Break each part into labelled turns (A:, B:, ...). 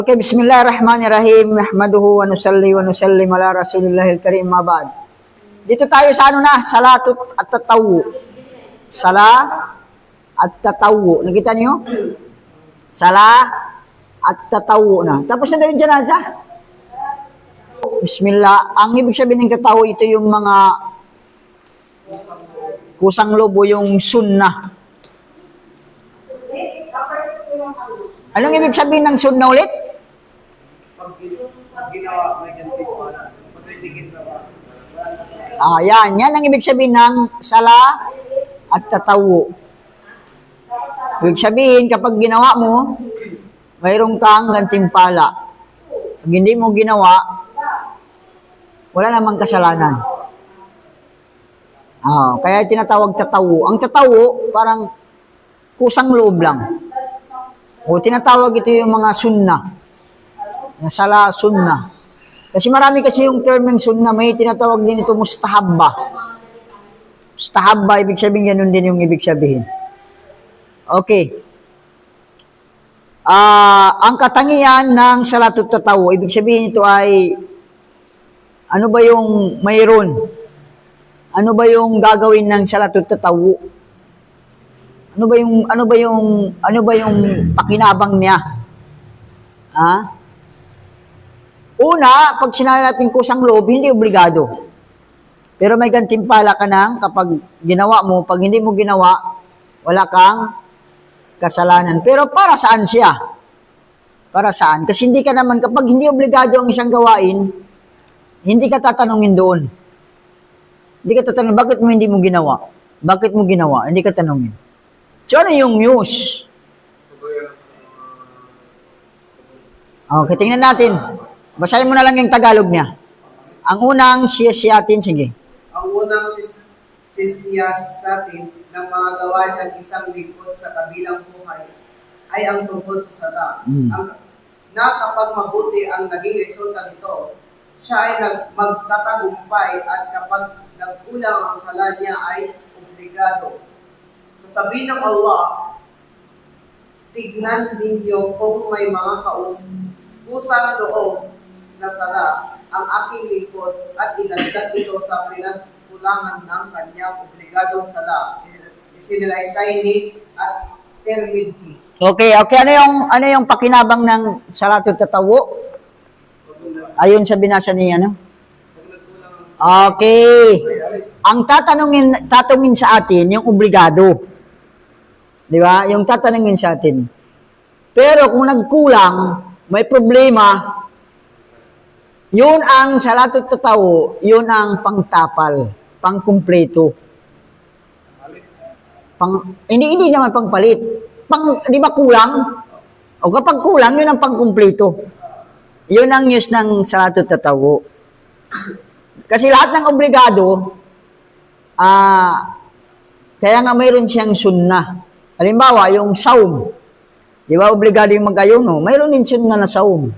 A: Okay, bismillahirrahmanirrahim. Nahmaduhu wa nusalli wa nusallim ala Rasulillahil Karim, ma ba'd. Dito tayo sa salatut at tatawu. Sala at tatawu. Nakita niyo? Sala at tatawu na. Tapos na daw yung janaza. Bismillah. Ang ibig sabihin ng tatawu, ito yung mga kusang lobo, yung sunnah. Anong ibig sabihin ng sunnah ulit? Yan ang ibig sabihin ng sala at tatawu. Ibig sabihin, kapag ginawa mo, mayroong kang gantimpala. Pag hindi mo ginawa, wala namang kasalanan. Kaya tinatawag tatawu. Ang tatawu, parang kusang loob lang. O tinatawag ito yung mga sunnah. Sala, sunnah. Kasi marami kasi yung term ng sunnah, may tinatawag din ito mustahabba. Mustahabba, ibig sabihin, ganun din yung ibig sabihin. Okay. Ang katangian ng salatut tatawu, ibig sabihin ito ay, ano ba yung mayroon? Ano ba yung gagawin ng salatut tatawu? Ano ba yung pakinabang niya? Una, pag sinabi natin kusang loob, hindi obligado. Pero may gantimpala ka nang kapag ginawa mo, pag hindi mo ginawa, wala kang kasalanan. Pero para saan siya? Para saan? Kasi hindi ka naman, kapag hindi obligado ang isang gawain, hindi ka tatanungin doon. Hindi ka tatanungin, bakit mo hindi mo ginawa? Bakit mo ginawa? Hindi ka tanungin. So, ano yung news? Okay, tingnan natin. Basahin mo na lang yung Tagalog niya. Ang unang siyasiyatin, sige.
B: Ang unang siyasiyatin ng mga gawain ng isang lingkod sa kabilang buhay ay ang tungkol sa sala. Na kapag mabuti ang naging resulta nito, siya ay magtatagumpay at kapag nagkulang ang sala niya ay obligado. Sabihin ng Allah, tignan ninyo kung may mga kusang loob na sala ang aking lingkod at inagdag ito sa pinagkulangan ng kanyang obligadong sala. Sinilaysay ni at Tirmidhi.
A: Okay. Ano yung pakinabang ng salatut tatawu? Ayun sa binasa ni ano? Okay. Ang tatanungin sa atin yung obligado. Di ba? Yung tatanungin sa atin. Pero kung nagkulang, may problema, yun ang salatut tatawu, yun ang pangtapal, pangkumpleto. Hindi naman pangpalit. Di ba kulang? O kapag kulang, yun ang pangkumpleto. Yun ang news ng salatut tatawu. Kasi lahat ng obligado, kaya nga mayroon siyang sunnah. Halimbawa, yung saum. Di ba, obligado yung mag-ayuno? Mayroon din sunnah na saum.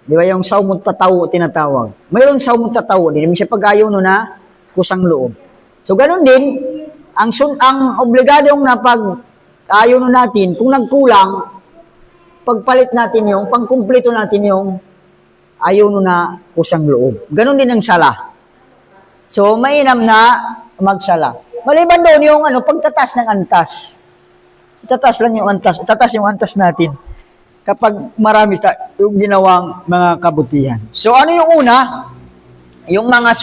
A: Di ba, yung saumut tatawu tinatawag. Mayroon saumut tatawu. Hindi naman siya pag-ayuno na kusang loob. So, ganun din, ang obligadong na pag-ayuno natin, kung nagkulang, pagpalit natin yung, pangkumpleto natin yung ayuno na kusang loob. Ganun din ang sala. So, mainam na magsala. Maliban doon yung pagtatas ng antas. Itatas lang yung antas. Itatas yung antas natin kapag marami yung ginawang mga kabutihan. So, ano yung una? Yung mga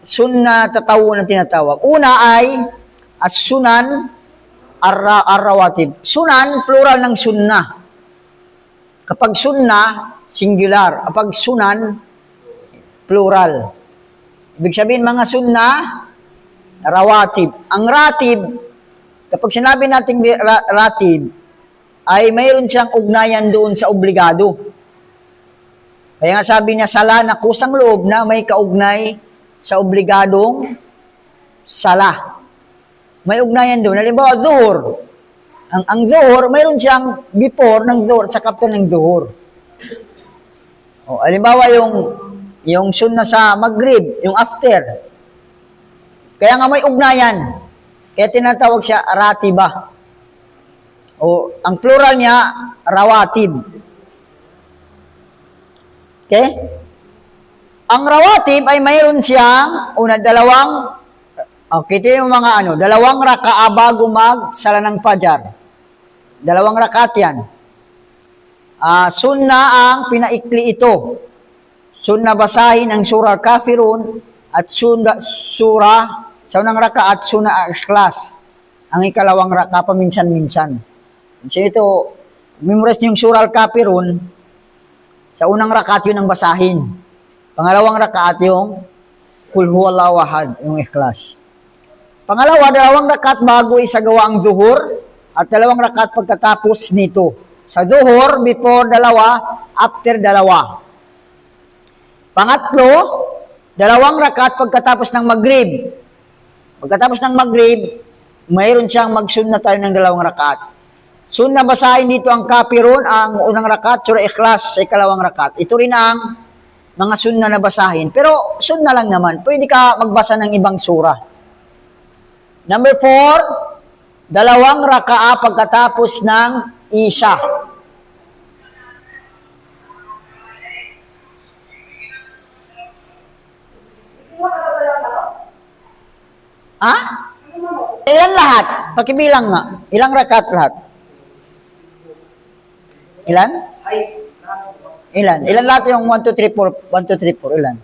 A: sunnah tatawu na tinatawag. Una ay as-sunan ar-rawatib. Sunan, plural ng sunnah. Kapag sunnah, singular. Kapag sunan, plural. Ibig sabihin, mga sunnah, rawatib. Ang ratib, kapag sinabi natin ratib, ay mayroon siyang ugnayan doon sa obligado. Kaya nga sabi niya, sala na kusang loob na may kaugnay sa obligadong sala. May ugnayan doon. Halimbawa, zuhur. Ang zuhur, mayroon siyang before ng zuhur at saka ng zuhur. Halimbawa, yung sunnah sa maghrib, yung after. Kaya nga may ugnayan. Kaya tinatawag siya ratiba. O, ang plural niya, rawatib. Okay? Ang rawatib ay mayroon siyang, dalawang, okay, ito yung mga dalawang raka'a bago magsala ng fajar. Dalawang rakaat yan. Sunna ang pinaikli ito. Sunna basahin ang surah Kafirun at surah sa unang rakaat, sunna Ikhlas. Ang ikalawang raka'a paminsan-minsan. So ito, memorize niyo yung surah Kafirun, sa unang rakaat yun ang basahin. Pangalawang rakaat yung Qul huwallahu ahad, yung Ikhlas. Pangalawa, dalawang rakaat bago isagawa ang zuhur at dalawang rakaat pagkatapos nito. Sa zuhur, before dalawa, after dalawa. Pangatlo, dalawang rakaat pagkatapos ng Maghrib. Pagkatapos ng Maghrib, mayroon siyang magsunna tayo ng dalawang rakaat. Sunna basahin dito ang Kafirun, ang unang rakaat, surah Ikhlas sa ikalawang rakaat. Ito rin ang mga sunna na basahin. Pero sunna lang naman, pwede ka magbasa ng ibang surah. Number 4, dalawang raka'a pagkatapos ng Isha. Ha? Ilan lahat? Pakibilang nga. Ilang rakaat lahat? Ilan? Ilan? Ilan lahat yung 1, 2, 3, 4? 1, 2, 3, 4. Ilan?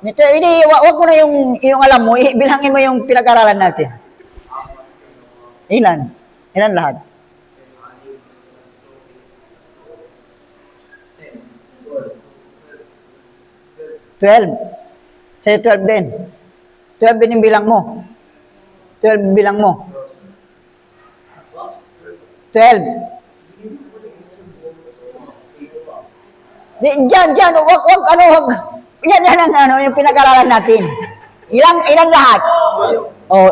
A: Hindi, wag mo na yung alam mo. Bilangin mo yung pinag-aralan natin. Ilan? Ilan lahat? 12. Sa'yo 12 din. 12 din yung bilang mo. 12 bilang mo. 12. Diyan, wag. Yan ang yung pinag-aralan natin. Ilan lahat? O,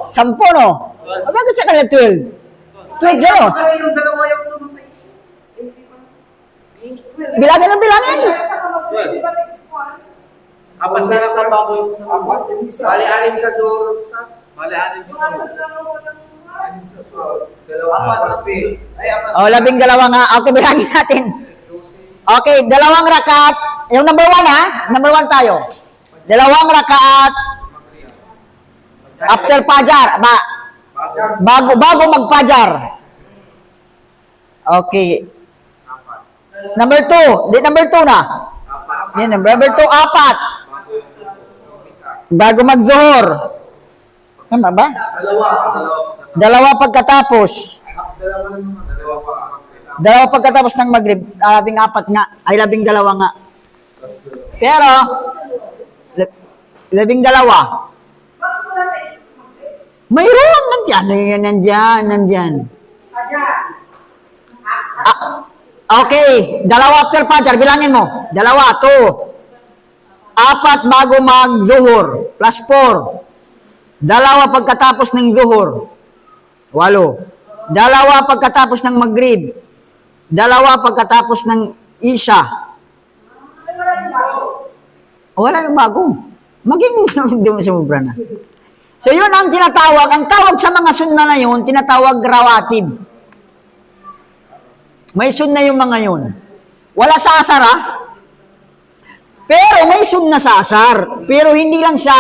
A: 10, no? Bakit sa kanila 12? 12 dyan, no?
B: Kasi yung dalawa yung sumusay.
A: Bilangin ang bilangin.
C: Apat na nagtrabaho yung sa apat.
B: Bali-anim sa Zoros ka.
C: Bali-anim sa
B: Apat kasi. Ay, apat.
A: O, 12 nga. Okay, bilangin natin. Okay, dalawang rakaat. Yung number 1, ha? Number 1 tayo. Dalawang rakaat after Fajar. Bago mag-Fajar. Okay. Number 2. Di number 2 na. Yan, number 2, 4. Bago mag-Zuhur. Tama ba? Dalawa pagkatapos. Dalawa pagkatapos ng Maghrib. 14 nga. Ay, 12 nga. Pero, 12. Mayroon. Nandyan. Okay. Dalawa after Fajar. Bilangin mo. 2. 4 bago mag-Zuhur. Plus 4. 2 pagkatapos ng Zuhur. 8. 2 pagkatapos ng Maghrib. 2 pagkatapos ng Isha. Wala yung bago. Maging hindi mo sumubra na. So yun ang tinatawag. Ang tawag sa mga sunna na yun, tinatawag rawatib. May sunna yung mga yun. Wala sa asar, ha? Pero may sunna sa asar. Pero hindi lang siya,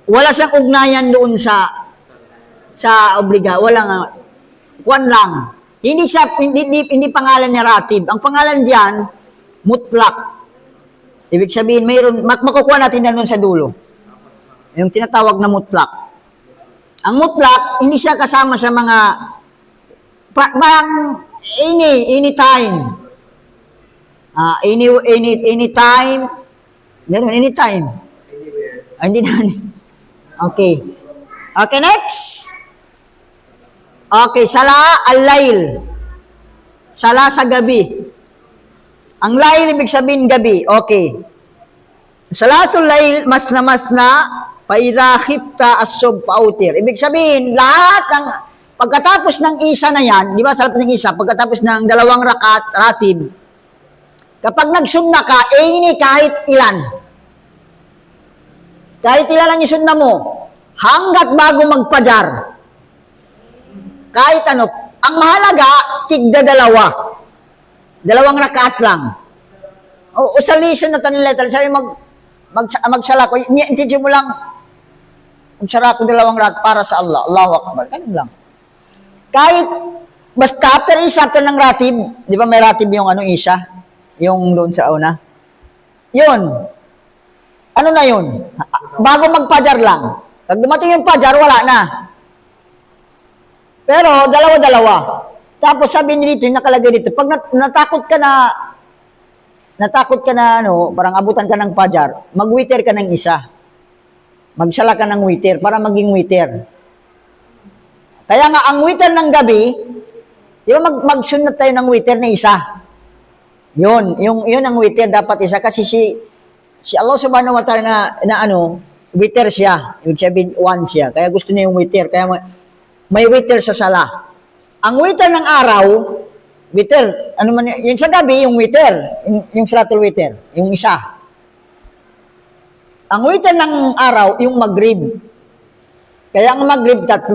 A: wala siyang ugnayan doon sa obliga. Wala nga. Kuwan lang. Hindi pangalan niya ratib. Ang pangalan diyan mutlak. Ibig sabihin, mayroon, makukuha natin yan doon sa dulo. Yung tinatawag na mutlak. Ang mutlak, hindi siya kasama sa mga anytime. Anytime. Ganun, anytime. Hindi na. Okay. Okay, next. Okay, sala al-lail. Sala sa gabi. Ang lail, ibig sabihin gabi. Okay. Salatul lail, masna, fa idha khifta as-sub fa'utir. Ibig sabihin, lahat ng, pagkatapos ng isa na yan, di ba, sa ng isa, pagkatapos ng 2 rakaat, ratib, kapag nagsunna ka, ini kahit ilan. Kahit ilan ang isunna mo, hanggat bago magpajar. Kahit ano, ang mahalaga, tigda dalawa. Dalawang rakaat lang. O sa lesson na tanileta, sabi magsala ko, intindi mo lang, magsara ko dalawang rakaat para sa Allah. Allahu Akbar. Ganun lang. Kahit, basta after ng ratib, di ba may ratib yung isa? Yung doon sa una? Yun. Ano na yun? Bago magpajar lang. Pag dumating yung pajar, wala na. Pero, dalawa-dalawa. Tapos sabi niyo dito, nakalagay dito, pag natakot ka na, parang abutan ka ng pajar, mag-witer ka ng isa. Magsala ka ng witer para maging witer. Kaya nga, ang witer ng gabi, di ba magsunod tayo ng witer na isa? Yun ang witer dapat isa kasi si Allah subhanahu wa ta'ala na witer siya. Ibig sabihin, one siya. Kaya gusto niya yung witer. Kaya may witer sa sala. Ang witer ng araw, witer, yung sa gabi, yung witer, yung salatul witer, yung isa. Ang witer ng araw, yung maghrib. Kaya ang maghrib, 3.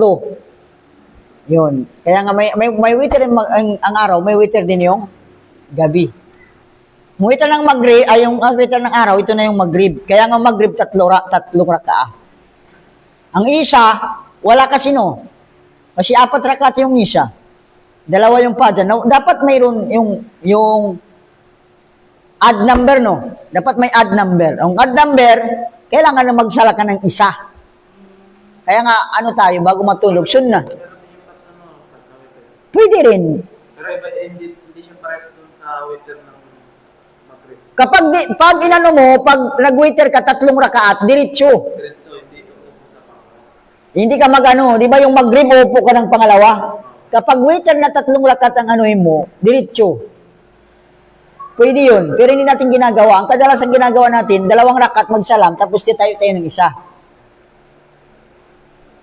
A: Yun. Kaya nga may witer ang araw, may witer din yung gabi. Ang witer ng maghrib, yung witer ng araw, ito na yung maghrib. Kaya nga maghrib, 3 rakaah. Ang isa, wala kasi Kasi 4 rakaat yung isa. 2 yung pajar. Dapat mayroon yung odd number, Dapat may odd number. Ang odd number, kailangan na magsala ka ng isa. Kaya nga, tayo, bago matulog, sunnah. Pwede rin.
C: Pero iba, hindi siya parehas dun sa witr ng Maghrib.
A: Pag pag nag-witer ka 3 rakaat, diretso.
C: Diretso, hindi upo sa pangalawa.
A: Hindi ka di ba yung Maghrib, upo ka ng pangalawa? Kapag witer na 3 rakaat ang mo, diretso. Pwede yun. Pero hindi natin ginagawa. Ang kadalasan ginagawa natin, 2 rakaat magsalam, tapos tayo ng isa.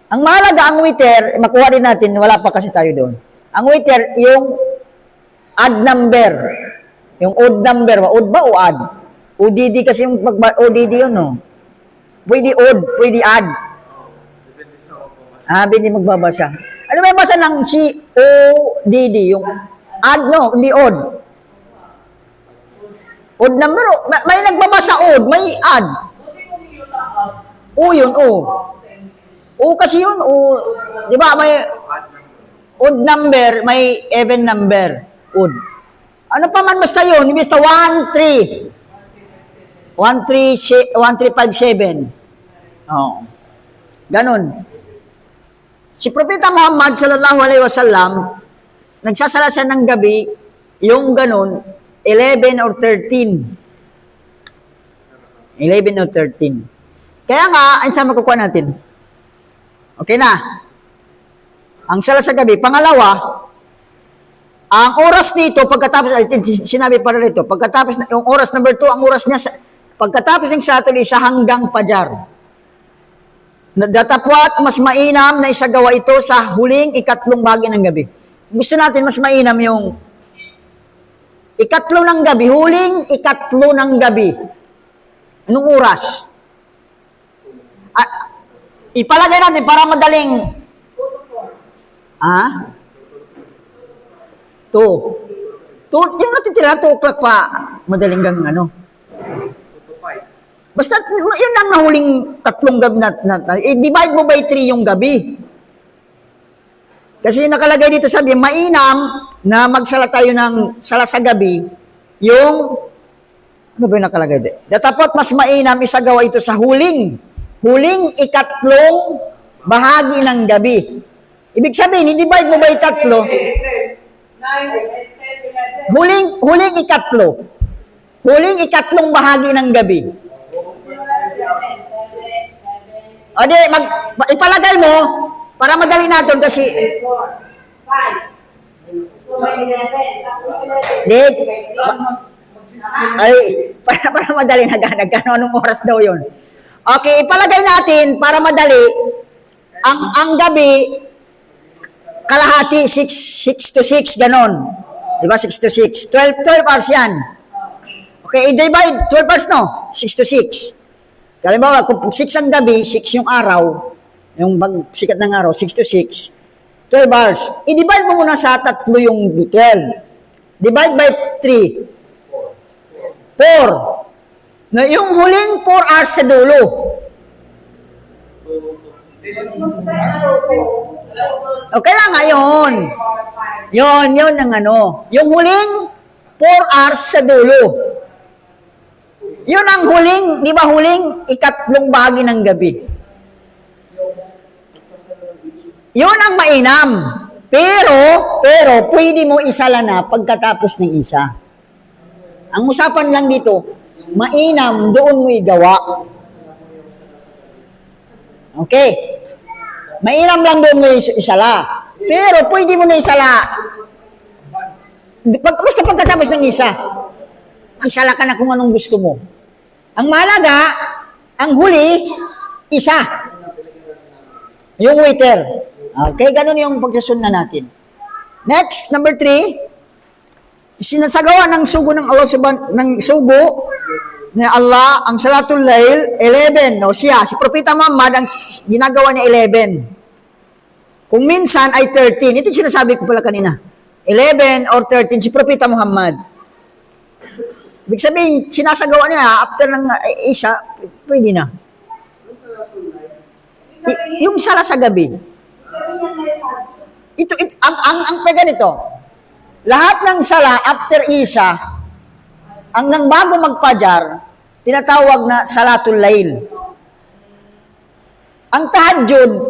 A: Ang mahalaga, ang witer, makuha din natin, wala pa kasi tayo doon. Ang witer, yung odd number. Yung odd number. Odd ba o odd? ODD kasi yung ODD yun, Pwede odd, pwede odd.
C: Depende sa ako.
A: Hindi magbabasa. Ano may basa ng CODD? Yung odd, hindi odd. Odd number, may nagbabasa odd, may odd. Yun, kasi yun, di ba, may odd number, may even number, odd. Ano pa man basta yun, basta 1, 3. 1, 3, 5, 7. Ganon. Si Propeta Muhammad sallallahu alaihi wasallam, nagsasala siya ng gabi, yung ganon, 11 or 13. 11 or 13. Kaya nga, saan makukuha natin? Okay na. Ang sala sa gabi. Pangalawa, ang oras nito, pagkatapos, sinabi para rito, pagkatapos, yung oras number 2, ang oras niya, pagkatapos ng Saturday, sa hanggang pajar. Datapwat, mas mainam na isagawa ito sa huling 3 bahagi ng gabi. Gusto natin mas mainam yung 3 ng gabi, huling 3 ng gabi. Anong oras? Ipalagay natin para madaling 2. Yung natitira, 2 o'clock pa, madaling gang Basta yun lang na huling 3 gabi divide mo by 3 yung gabi. Kasi nakalagay dito sabi, mainam na magsala tayo ng sala sa gabi, yung, ano ba yung nakalagay dito? Datapot mas mainam isagawa ito sa huling 3 bahagi ng gabi. Ibig sabihin, i-divide mo by 3, huling 3. Huling 3 bahagi ng gabi. O di, ipalagay mo, para madali natin kasi...
D: 4, 5. So, may 11. Tapos
A: 11. Para madali nagkano anong oras daw yun. Okay, ipalagay natin, para madali, ang gabi, kalahati, 6 to 6, ganon. Diba, 6 to 6. 12 hours yan. Okay, i-divide, 12 hours 6 to 6. Halimbawa, kung 6 ang gabi, 6 yung araw, yung pagsikat ng araw, 6 to 6. 12 hours. I-divide mo muna sa 3 yung 12. Divide by 3. 4. Na yung huling 4 hours sa dulo. Okay lang nga yun. Yun ang ano. Yung huling 4 hours sa dulo. Yun ang huling, di ba huling ikatlong bahagi ng gabi. Yun ang mainam. Pero, pwede mo isala na pagkatapos ng isa. Ang usapan lang dito, mainam, doon mo igawa. Okay. Mainam lang doon mo isala. Pero, pwede mo na isala. Basta pagkatapos ng isa. Ang sala ka na kung anong gusto mo. Ang mahalaga, ang huli, isa. Yung waiter. Okay, ganun yung pagsasunna natin. Next, number 3, sinasagawa ng sugo ng Allah ng sugo ni Allah ang Salatul Lail 11 o si Propeta Muhammad ang ginagawa niya 11. Kung minsan ay 13. Ito yung sinasabi ko pala kanina. 11 or 13 si Propeta Muhammad. Ibig sabihin, sinasagawa niya after ng Isha, pwede na. Yung sala sa gabi. Ang ganito, lahat ng sala after Isha, hanggang bago magpajar, tinatawag na Salatul Lail. Ang tahajjud,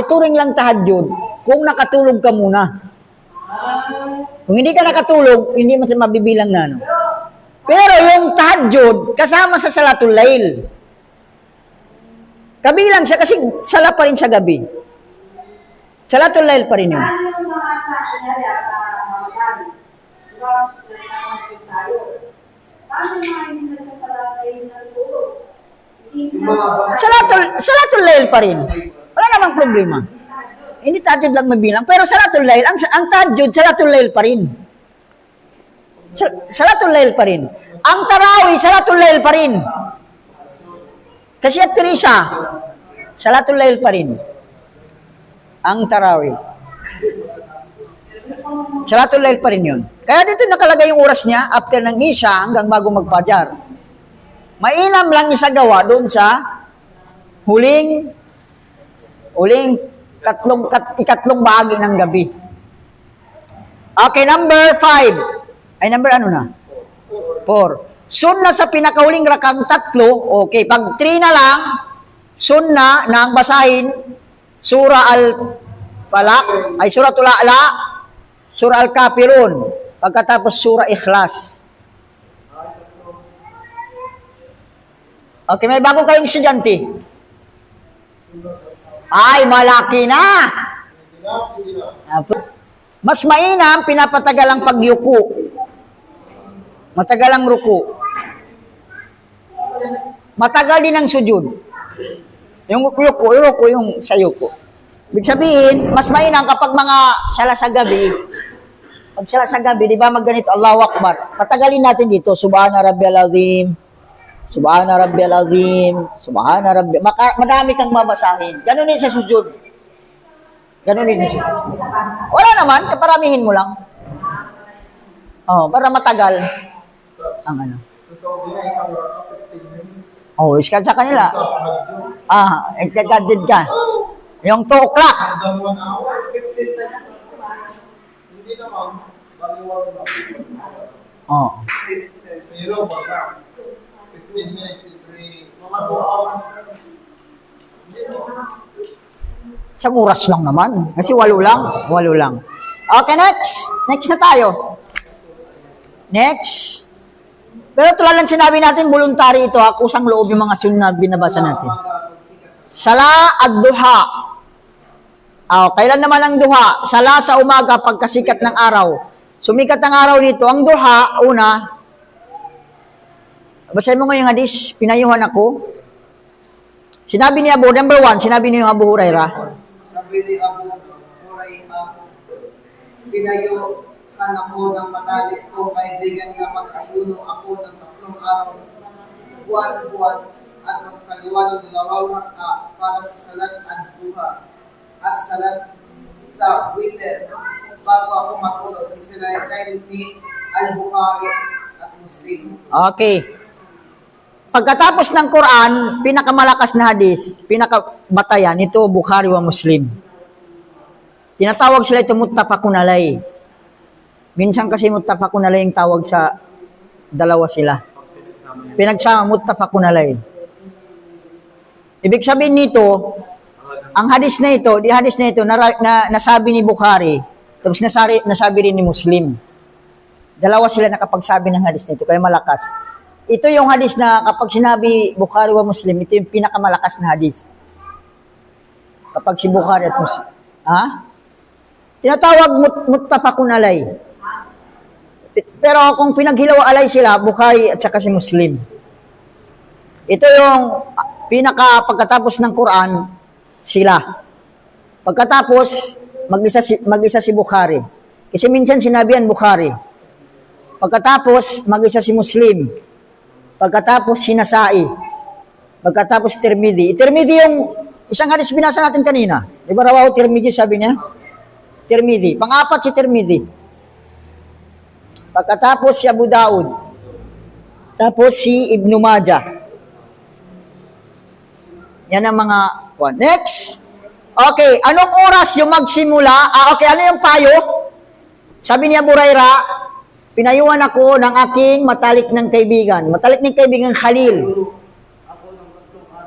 A: ituring lang tahajjud, kung nakatulog ka muna. Kung hindi ka nakatulog, hindi mo mabibilang na. No? Pero yung tahajjud, kasama sa Salatul Lail. Kabilang siya kasi sala pa rin sa gabi. Salatul Lail pa rin yun.
D: Paano yung mga sa Ramadan? Diba, nagtakamagin tayo. Paano yung mga hindi nagsasalat kayo ng tulog?
A: Salatul Lail pa rin. Wala namang problema. Hindi tahajjud lang mabilang. Pero Salatul Lail, ang tahajjud, Salatul Lail pa rin. Salatul Lail pa rin. Ang Tarawih, Salatul Lail pa rin. Kasi at Teresa, Salatul Lail pa rin. Ang Tarawih. Salatul Lail pa rin yun. Kaya dito nakalagay yung oras niya after ng Isha hanggang bago magpajar. Mainam lang isagawa doon sa huling ikatlong bahagi ng gabi. Okay, number 5. Ay, number ano na? 4. Sunna sa pinakahuling rakang 3. Okay, pag 3 na lang, sunna na ang basahin, Surah Al-Falaq, ay Suratul A'la, Surah Al-Kafirun, pagkatapos Surah Ikhlas. Okay, may bago kayong estudyante. Ay, malaki na! Mas mainam, pinapatagal ang pagyuko. Matagal ang ruko. Matagal din ang sujud. Yung ruko yung sa yuko. Ibig sabihin, mas mainam kapag mga sala sa gabi, pag sala sa gabi, di ba magganito, Allahu Akbar. Patagalin natin dito, Subhana Rabbiyal Azim, Subhana Rabbiyal Azim, Subhana Rabbiyal... Madami kang mabasahin. Ganun din sa sujud. Ganun din sa sujud. Wala naman, kaparamihin mo lang. Oh, para matagal. Ang ano. Oh, iskan sa kanila. Extended ka. Yung 2 o'clock.
E: Hindi naman, baliwag na.
A: Oh.
E: Pero baka, 15 minutes every, mga 2 hours. Hindi naman.
A: Sa oras lang naman. Kasi 8 lang. Okay, next. Next na tayo. Next. Pero tulad ng sinabi natin, voluntary ito, kusang loob yung mga sunna binabasa natin. Sala at duha. Kailan naman ang duha? Sala sa umaga pagkasikat ng araw. Sumikat ang araw dito. Ang duha, una, basahin mo ngayong hadis, pinayuhan ako. Sinabi ni number 1, sinabi ni Abu Hurairah.
B: Sabi ni Abu Hurairah, pinayuhan ako ng manalit ko, kaibigan na mag-ayuno ako ng 3 araw, buwan, at magsaliwa ng 2 raka para sa salat at duha, at salat sa Twitter bago ako matulog. Isinaysayin ni Al-Bukhari at Muslim.
A: Okay. Pagkatapos ng Quran, pinakamalakas na hadith, pinakabatayan, ito Bukhari wa Muslim. Tinatawag sila ito muttafaqun alay. Minsan kasi muttafaqun alay yung tawag sa dalawa sila. Pinagsama muttafaqun alay. Ibig sabihin nito, ang hadith na ito, nasabi ni Bukhari, tapos nasabi rin ni Muslim. Dalawa sila nakapagsabi ng hadith na ito, kaya malakas. Ito yung hadith na kapag sinabi Bukhari wa Muslim, ito yung pinakamalakas na hadith. Kapag si Bukhari at Muslim. Ha? Tinatawag muttafaqun alay. Pero kung pinaghilaw alay sila, Bukhari at saka si Muslim. Ito yung pagkatapos ng Quran, sila. Pagkatapos, mag-isa si Bukhari. Kasi minsan sinabihan Bukhari. Pagkatapos, mag-isa si Muslim. Pagkatapos, si Nasai. Pagkatapos, Tirmidhi. Tirmidhi yung isang hadis binasa natin kanina. Di ba rawaw Tirmidhi, sabi niya? Tirmidhi. Pang-apat si Tirmidhi. Pagkatapos, si Abu Daud. Tapos, si Ibn Majah. Yan ang mga one. Next. Okay, anong oras yung magsimula? Okay, ano yung payo? Sabi ni Abu Hurairah, pinayuhan ako ng aking matalik ng kaibigan. Matalik ng kaibigan, Khalil.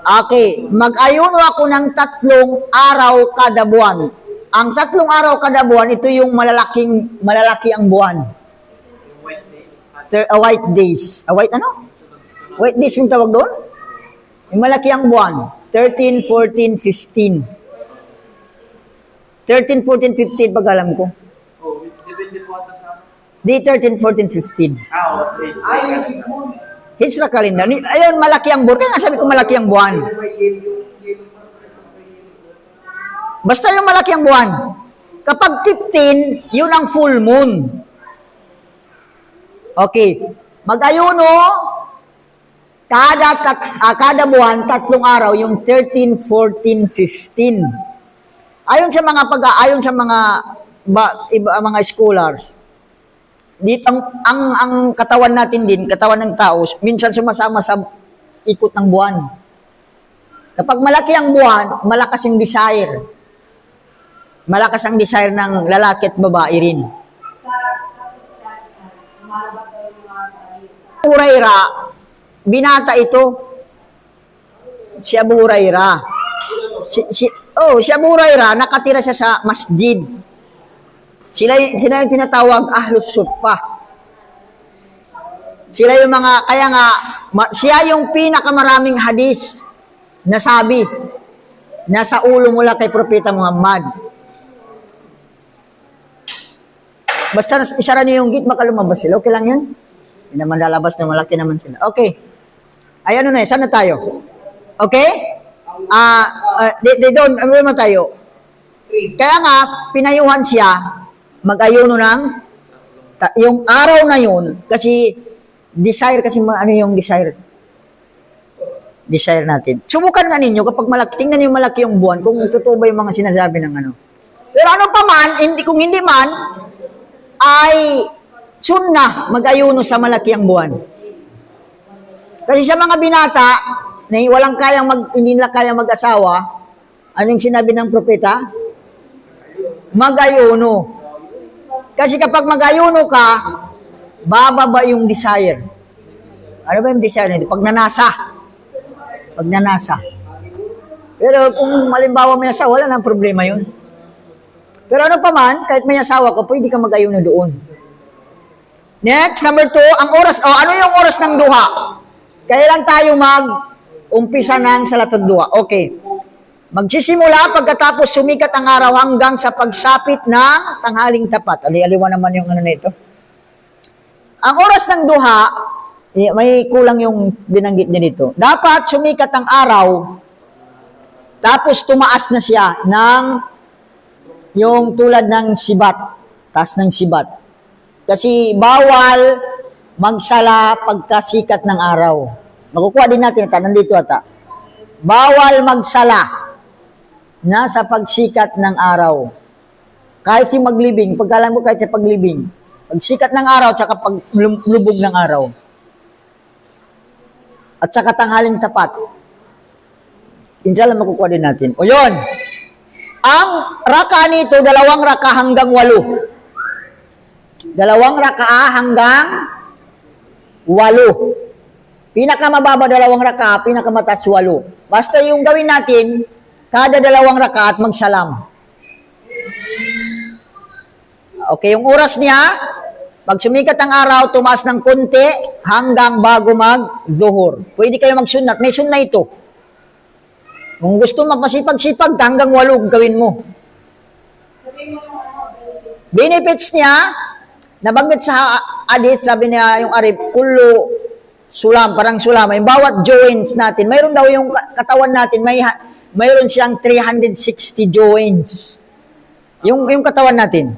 A: Okay, mag-ayuno ako ng 3 araw kada buwan. Ang 3 araw kada buwan, ito yung malalaki ang buwan.
C: White days.
A: White days. White ano? White days yung tawag doon? Yung malaki ang buwan. 13, 14, 15. 13, 14, 15 pag alam ko.
C: Oh, depende po ata sa...
A: Di 13, 14, 15.
C: Ah, sa age.
B: Ay, hindi mo.
A: Hijra calendar. Ayun, malaki ang buwan. Kaya nga sabi ko malaki ang buwan. Basta yung malaki ang buwan. Kapag 15, yun ang full moon. Okay. Mag-ayuno, kada buwan, 3 araw, yung 13, 14, 15. Ayon sa mga scholars, dito ang katawan natin din, katawan ng tao, minsan sumasama sa ikot ng buwan. Kapag malaki ang buwan, malakas yung desire. Malakas ang desire ng lalaki at babae rin. Abu Hurairah, binata ito. Si Abu Hurairah. Si Abu Hurairah, nakatira siya sa masjid. Sila yung tinatawag Ahlus Suffah. Sila yung kaya nga, siya yung pinakamaraming hadis na sabi, nasa ulo mula kay Propeta Muhammad. Basta isara niyo yung gate, baka lumabas sila. Okay lang yan? Hindi naman lalabas na malaki naman sila. Okay. Ay, ano na saan na tayo? Okay? Ano naman tayo? Kaya nga, pinayuhan siya, mag-ayuno ng yung araw na yun, kasi desire, kasi ano yung desire? Desire natin. Subukan nga ninyo, kapag malaki, tingnan yung malaki yung buwan, kung totoo ba yung mga sinasabi ng ano. Pero ano pa man, kung hindi man, ay sunnah mag-ayuno sa malaki ang buwan. Kasi sa mga binata, na hindi nila kayang mag-asawa, anong sinabi ng propeta? Mag-ayuno. Kasi kapag mag-ayuno ka, bababa yung desire. Ano ba yung desire nito? Pagnanasa. Pero kung malimbawa may asawa, wala nang problema yun. Pero ano pa man, kahit may asawa ka, pwede ka mag-ayuno doon. Next, number 2, ang oras. Ano yung oras ng duha? Kailan tayo mag-umpisa ng salatod duha? Okay. Magsisimula pagkatapos sumikat ang araw hanggang sa pagsapit ng tanghaling tapat. Ali-aliwa naman yung ano na ito. Ang oras ng duha, may kulang yung binanggit niya dito. Dapat sumikat ang araw, tapos tumaas na siya ng yung tulad ng sibat, taas ng sibat. Kasi bawal magsala pagkasikat ng araw. Makukuha din natin ito, nandito ata. Bawal magsala na sa pagsikat ng araw. Kahit yung maglibing, pagkalam mo kahit sa paglibing, pag sikat ng araw, tsaka pag lubog ng araw. At saka tanghaling tapat. Inshallah, makukuha din natin. O yun, ang raka nito, 2 raka hanggang 8. 2 raka hanggang 8. Pinakamababa 2 raka, pinakamataas 8. Basta yung gawin natin, kada 2 raka at magsalam. Okay, yung oras niya, pag sumikat ang araw, tumaas ng konti hanggang bago mag-zuhur. Pwede kayo mag-sunnat. May sunna ito. Kung gusto magpasipag-sipag, hanggang 8 gawin mo. Benefits niya, nabanggit sa hadith, sabi niya yung Arif, kullu sulam, parang sulam. Yung bawat joints natin, mayroon daw yung katawan natin, mayroon siyang 360 joints. Yung katawan natin.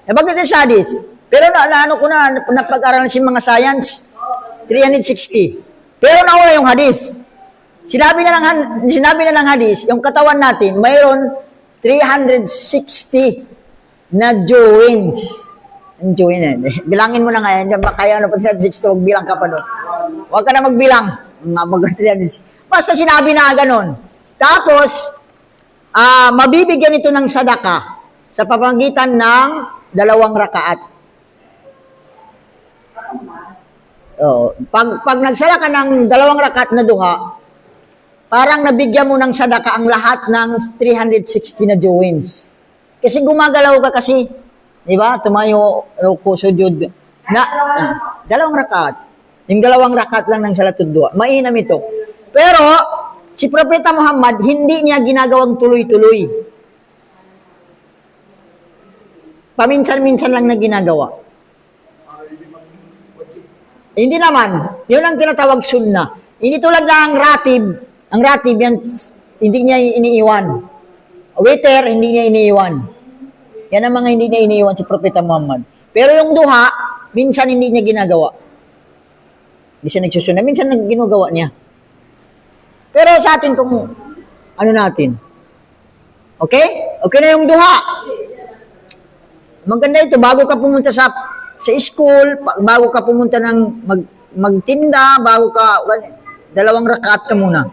A: Nabanggit din sa hadith. Pero naano ko na, napag-aralan si mga science, 360. Pero nauna yung hadith. Sinabi na ng hadith, yung katawan natin, mayroon 360 na joints. Ang joint bilangin mo na nga yan. Kaya ano pa 360, magbilang ka pa doon. Huwag ka na magbilang. Basta sinabi na ganon. Tapos, mabibigyan ito ng sadaka sa pamamagitan ng 2 rakaat. Oh, pag nagsala ka ng 2 rakaat na duha, parang nabigyan mo ng sadaka ang lahat ng 360 na joints. Kasi gumagalaw ka kasi, di ba? Tumayo, ruko, sujud. 2 rakaat. Yung 2 rakaat lang ng salatud duha. Mainam ito. Pero, si Propeta Muhammad, hindi niya ginagawang tuloy-tuloy. Paminsan-minsan lang na ginagawa. Hindi naman. Yun ang tinatawag sunnah. Hindi tulad ng ratib. Ang ratib, yan, hindi niya iniiwan. Witr, hindi niya iniiwan. Yan ang mga hindi niya iniiwan si Propeta Muhammad. Pero yung duha, minsan hindi niya ginagawa. Hindi siya nagsusunod. Minsan ginagawa niya. Pero sa atin kung ano natin. Okay? Okay na yung duha. Maganda ito, bago ka pumunta sa school, bago ka pumunta ng magtinda, bago ka, 2 rakaat ka muna.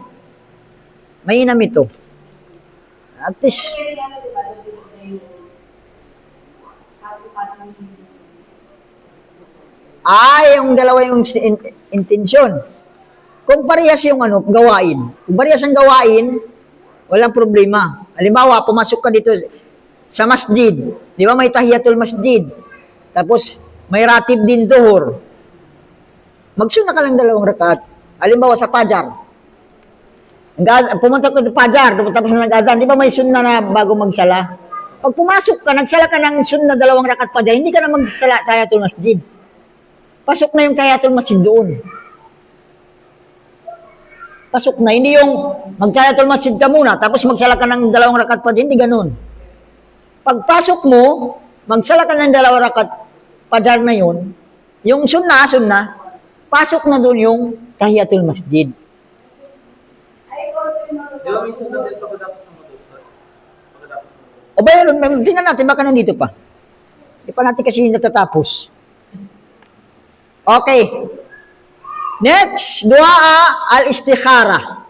A: Mainam ito. At least, yung dalawa yung intensyon. Kung parehas yung gawain. Kung parehas ang gawain, walang problema. Halimbawa, pumasok ka dito sa masjid. Di ba may tahiyatul masjid? Tapos, may ratib din zuhur. Magsuna ka lang 2 rakaat. Halimbawa sa Fajar. Pumunta ko sa Fajar, tapos na nag-adhan. Di ba may sunna na bago magsala? Pag pumasok ka, nagsala ka ng sunna 2 rakaat Fajar, hindi ka na magsala tahiyatul masjid. Pasok na yung tahiyatul masjid doon. Pasok na. Hindi yung magtahiyatul masjid ka muna, tapos magsala ka ng 2 rakaat Fajar, hindi ganun. Pagpasok mo, magsala ka ng 2 rakaat Fajar na yun, yung sunna, pasok na doon yung tahiyatul masjid.
C: Di ba minsan na din pagkatapos ng matusad? Pagkatapos ng matusad.
A: O ba yun, tingnan natin, baka nandito pa. Hindi pa natin kasi natatapos. Okay. Next, dua al-istikhara.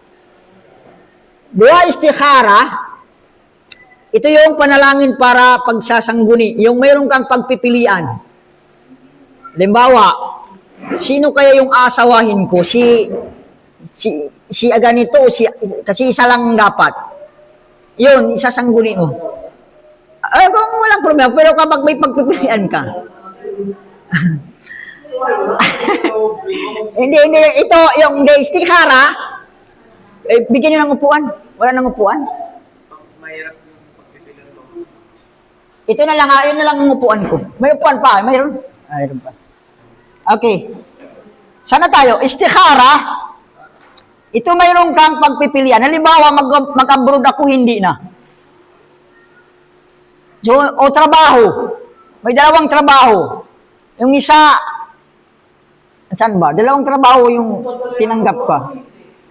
A: Dua istikhara, ito yung panalangin para pagsasangguni. Yung mayroon kang pagpipilian. Halimbawa, sino kaya yung asawahin ko? Si ganito, kasi isa lang dapat. Yun, isasangguni mo. Kung walang problema, pero kapag may pagpipilian ka. hindi, ito, yung istikhara, bigyan nyo ng upuan. Wala nang upuan.
C: Mahirap yung pagpipilian ko.
A: Ito na lang, yun na lang ang upuan ko. May upuan pa, mayroon? Mayroon pa. Okay. Sana tayo? Istikhara, ito mayroon kang pagpipilian. Halimbawa, mag-abroad ako, hindi na. So, o trabaho. May 2 trabaho. Yung isa, saan ba? 2 trabaho yung tinanggap ka.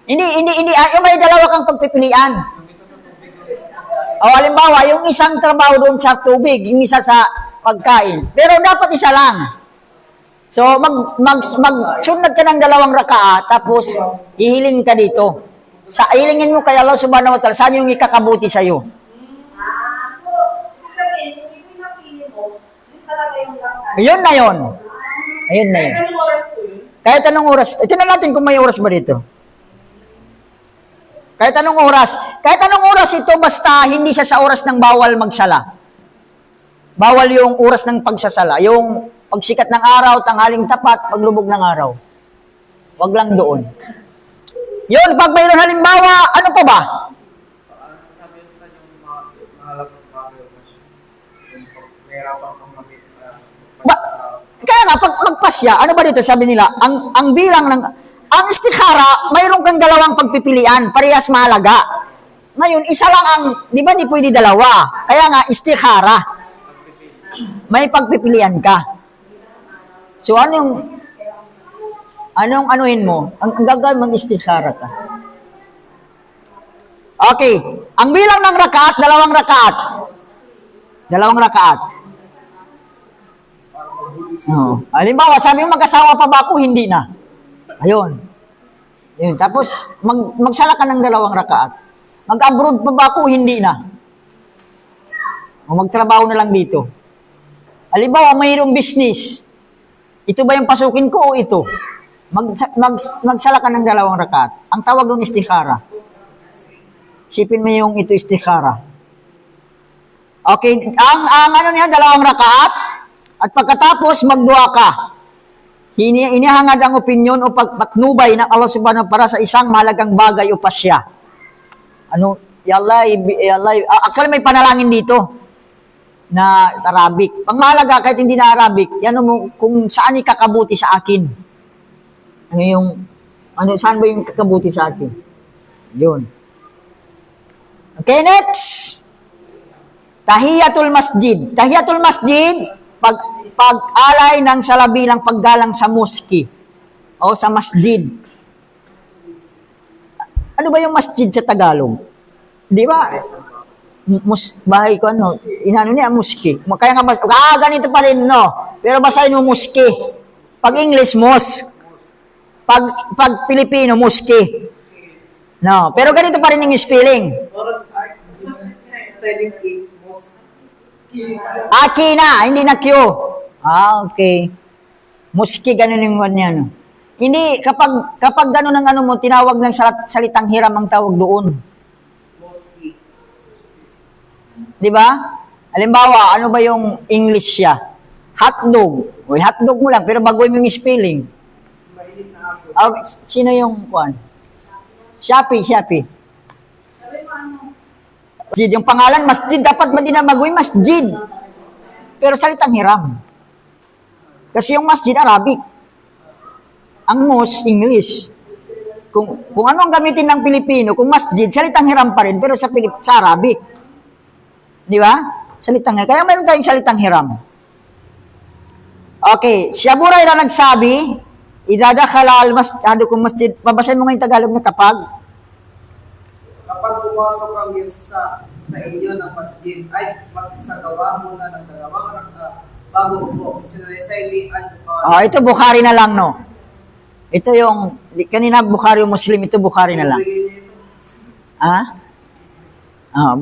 A: Hindi. Yung may 2 kang pagpipilian. O halimbawa, yung isang trabaho doon sa tubig, yung isa sa pagkain. Pero dapat isa lang. So, magsunod ka ng 2 rakaat, tapos hihiling ka dito. Hilingin mo kay Allah subhanahu wa ta'ala, saan yung ikakabuti sa'yo?
D: So, ibig sabihin, kung ito yung napili mo, yun talaga yung lakad.
A: Ayun na yun. Ayun na yun.
B: Anong oras po yun?
A: Kahit anong oras. Tingnan natin kung may oras ba dito. Kahit anong oras. Kahit anong oras ito, basta hindi siya sa oras ng bawal magsala. Bawal yung oras ng pagsasala. Yung pagsikat ng araw, tanghaling tapat, paglubog ng araw. Wag lang doon. Yun, pag mayroon halimbawa, ano pa ba?
C: Sabi ko sa yung mahalagang bagay yung mahirapan kang
A: Kaya nga, pag magpasya, ano ba dito sabi nila? Ang bilang ng, ang istikhara, mayroon kang 2 pagpipilian, parehas mahalaga. Ngayon, isa lang ang, di ba di pwede 2? Kaya nga, istikhara. May pagpipilian ka. So, anong anuhin mo? Ang gagawin mag-istikhara ka. Okay. Ang bilang ng rakaat, 2 rakaat. 2 rakaat. Oh. Halimbawa, sabi mo mag-asawa pa ba ako? Hindi na. Ayun. Yun. Tapos, magsala ka ng 2 rakaat. Mag-abroad pa ba ako? Hindi na. O magtrabaho na lang dito. Halimbawa, mayroong business. Ito ba yung pasukin ko o ito? Magsala ka ng 2 rakaat. Ang tawag doon istikhara. Sipin mo yung ito istikhara. Okay, ang ano niya, 2 rakaat. At pagkatapos, magdua ka. Inihangad ang opinyon o pagpatnubay ng Allah subhanahu para sa isang mahalagang bagay o pasya. Ano? Actually, may panalangin dito na Arabic. Pang mahalaga, kahit hindi na Arabic, yan mo kung saan ikakabuti sa akin. Saan ba yung kakabuti sa akin? Yun. Okay, next. Tahiyatul masjid. Tahiyatul masjid, pag-alay ng salabilang paggalang sa mosque o sa masjid. Ano ba yung masjid sa Tagalog? Di ba? Bahay ko inano niya, mosque. Kaya nga, ganito pa rin, no? Pero basahin mo mosque. Pag English, mosque. Pag Pilipino, mosque. No, pero ganito pa rin yung spelling.
B: Selling cake, most.
A: Kina, hindi na Q. Okay. Mosque, ganun yung one niya, no? Hindi, kapag ganun ang mo, tinawag ng salitang hiram ang tawag doon.
B: Mostly.
A: Di ba? Halimbawa, ano ba yung English siya? Hotdog. Uy, hotdog mo lang, pero baguhin mo yung spelling.
B: Mainit na aso.
A: Sino yung kuan? Shopee.
D: Sabi mo
A: Masjid, yung pangalan, masjid, dapat ba din na baguhin? Masjid. Pero salitang hiram. Kasi yung masjid, Arabic. Ang mos, English. Kung ano ang gamitin ng Pilipino, kung masjid, salitang hiram pa rin, pero sa Arabic. Di ba? Salitang hiram. Kaya mayroon tayong salitang hiram. Okay, si Abu Hurairah nagsabi, idadakhala al-masjid, masjid, babasahin mo ngayon Tagalog na kapag
B: Kapag pumasok ang isa sa inyo ng masjid, ay magsagawa muna ng 2 rakaat bago po. Sinalaysay ni Al-Bukhari.
A: ito Bukhari na lang, no? Ito yung, kanina Bukhari o Muslim, ito Bukhari na lang.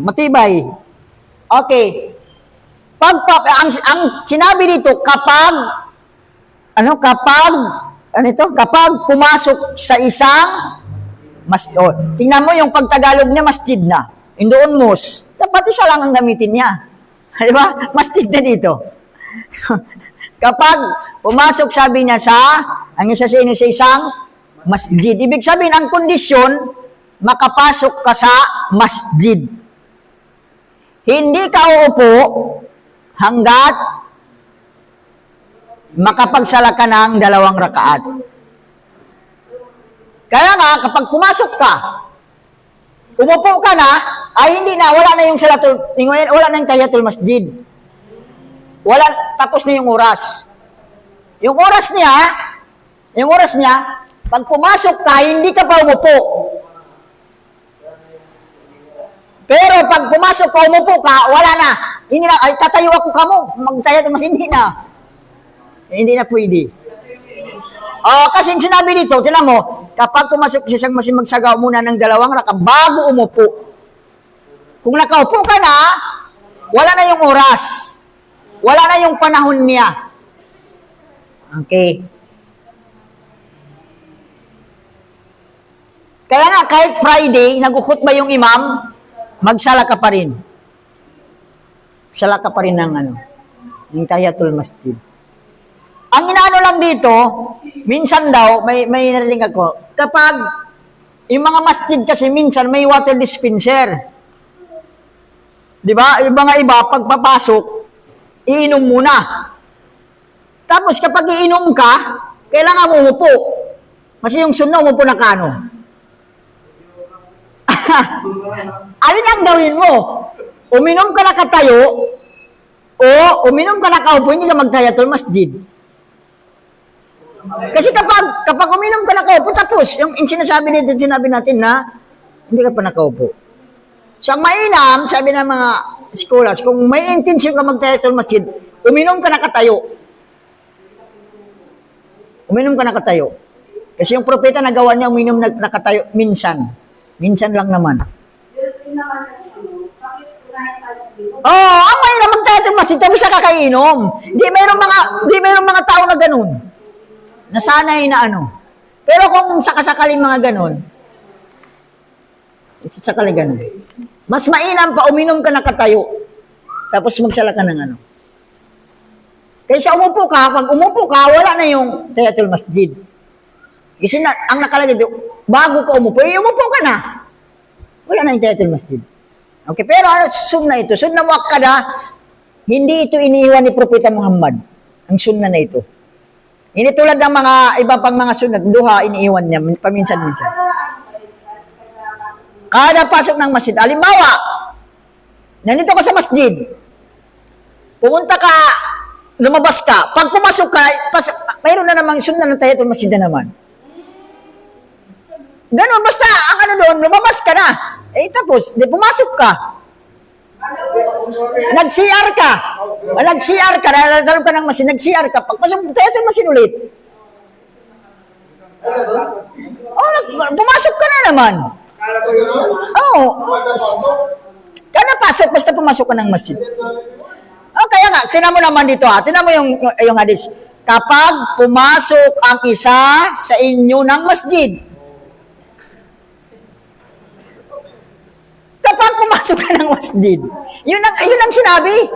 A: Matibay. Okay. Ang sinabi dito, kapag pumasok sa isang tingnan mo yung pagtagalog niya, masjid na. Yung doon mos. Dapat isa lang ang gamitin niya. Di ba? Masjid na dito. Kapag pumasok, sabi niya ang isa sa inyo sa isang masjid. Ibig sabihin, ang kondisyon, makapasok ka sa masjid. Hindi ka uupo hanggat makapagsala ka ng 2 rakaat. Kaya nga, kapag pumasok ka, umupo ka na, ay hindi na, wala na yung tahiyatul masjid. Tapos na yung oras. Yung oras niya, pag pumasok ka, hindi ka pa umupo. Pero pag pumasok ka, umupo ka, wala na. Hindi na, ay, tatayo ako ka mo. Magtayo mas hindi na. Hindi na pwede. Kasi sinabi dito, tinan mo, kapag pumasok sa isang masin, magsagaw muna ng 2 raka bago umupo. Kung nakaupo ka na, wala na yung oras. Wala na yung panahon niya. Okay. Kaya nga, kahit Friday, nag-ukhutba yung imam, magsala ka pa rin. Sala ka pa rin ng tahiyatul masjid. Ang inaano lang dito, minsan daw, may narinig ako, kapag yung mga masjid kasi minsan may water dispenser. Di ba? Yung mga iba, pagpapasok, iinom muna. Tapos kapag iinom ka, kailangan mo umupo. Kasi yung sunna, umupo na kano. Alin ang gawin mo? Uminom ka na katayo, o uminom ka na kaupo, hindi ka magtahiyatul masjid. Kasi kapag uminom ka na kaupo, tapos, yung sinasabi natin na, hindi ka pa nakaupo. Sa mainam, sabi ng mga scholars, kung may intensyon ka magtahiyatul masjid, uminom ka na katayo. Uminom ka na katayo. Kasi yung propeta nagawa niya, uminom na nakatayo minsan. Minsan lang naman.
D: Yun naman kasi, bakit unahin tayo dito?
A: Ang mahirap magtahiyatul masjid, tapos siya kakainom. Hindi mayroong mga tao na ganun. Nasanay na Pero kung sakasakaling mga ganun, sakasakaling ganun, mas mainam pa uminom ka na katayo, tapos magsala ka ng Kaysa umupo ka, pag umupo ka, wala na yung tahiyatul masjid. Kasi ang nakalagay dito, bago ka umupo, umupo ka na. Wala na yung tahiyatul masjid. Okay, pero sunna ito, sunna muakkada, hindi ito iniiwan ni Propeta Muhammad, ang sunna na ito. Hindi tulad ng mga iba pang mga sunat, duha, iniiwan niya, paminsan-minsan. Kada pasok ng masjid, halimbawa, nandito ka sa masjid, pumunta ka, lumabas ka, pag pumasok ka, mayroon na namang sunna ng tahiyatul masjid na naman. Ganon, basta, ang doon, lumabas ka na. Tapos, pumasok ka. Nag-CR ka. Naglalaro ka ng masin, nag-CR ka. Pagpasok, tahiyatul masjid ulit. Pumasok ka na naman. Kada pasok, basta pumasok ka ng masjid. Kaya nga, tinan mo naman dito tinan mo yung hadis. Kapag pumasok ang isa sa inyo ng masjid, kapag pumasok ka ng masjid, yun ang sinabi.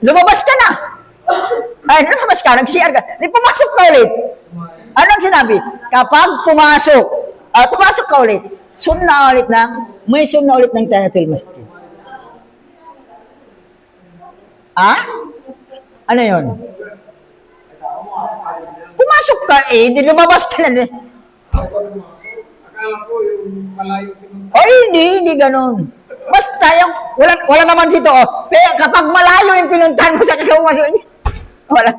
A: Lumabas ka na. Lumabas ka, nag-CR ka. Pumasok ka ulit. Ano ang sinabi? Kapag pumasok ka ulit, may sunna ulit ng tahiyatul masjid. Ano yun? Pumasok ka di lumabas ka na.
E: Akala ko yung malayo
A: Hindi ganun. Basta wala naman dito. Pero kapag malayo yung pinuntahan mo sa kakamasok niya, wala.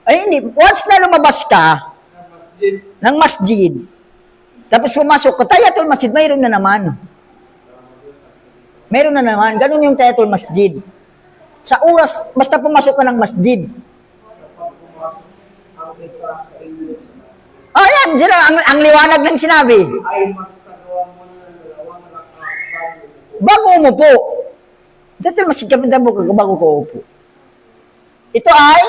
A: Hindi. Once na lumabas ka ng masjid, tapos pumasok ka, tahiyatul masjid, mayroon na naman. Ganun yung tahiyatul masjid. Sa oras, basta pumasok ka ng masjid. Yan. Ang liwanag ng sinabi.
B: Ay magsagawa mo ng 2 raka
A: Bago umupo. Tahiyatul masjid ka bago ka upo. Ito ay,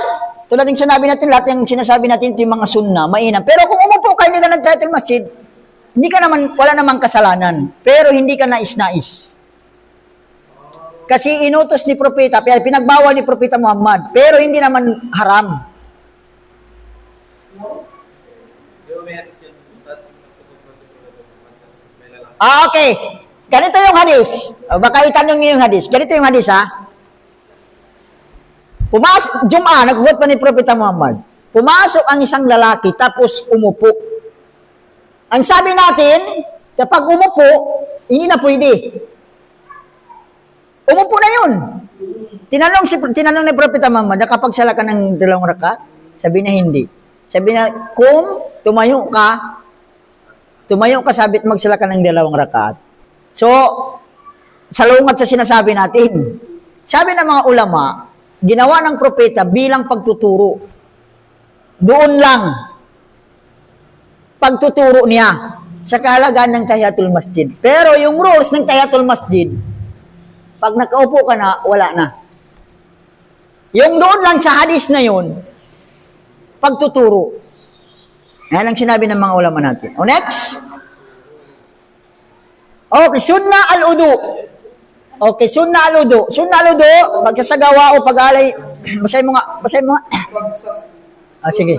A: tulad ng sinabi natin, lahat yung sinasabi natin, ito yung mga sunna, mainam. Pero kung umupo ka, hindi ka nag-tahiyatul masjid, wala namang kasalanan. Pero hindi ka nais-nais. Kasi inutos ni Propeta, pinagbawal ni Propeta Muhammad, pero hindi naman haram. Okay. Ganito yung hadis. Baka itanong niyo yung hadis. Ganito yung hadis, Jum'ah, naghuhot pa ni Propeta Muhammad. Pumasok ang isang lalaki, tapos umupo. Ang sabi natin, kapag umupo, hindi na pwede. Umupo na yun. Tinanong ni Propeta Muhammad, nakapagsala ka ng 2 raka? Sabi na hindi. Sabi na, kung tumayo ka, tumayo ka sabit magsala ka ng 2 rakaat. So, salungat sa sinasabi natin. Sabi ng mga ulama, ginawa ng propeta bilang pagtuturo. Doon lang, pagtuturo niya sa kahalagaan ng tahiyatul masjid. Pero yung rules ng tahiyatul masjid, pag nakaupo ka na, wala na. Yung doon lang sa hadis na yun, pagtuturo. Yan ang sinabi ng mga ulama natin. O next. Okay, sunnah al-udu. Okay, sunnah al-udu. Sunnah al-udu, pagkasagawa o pag-alay, basahin mo nga. Sige.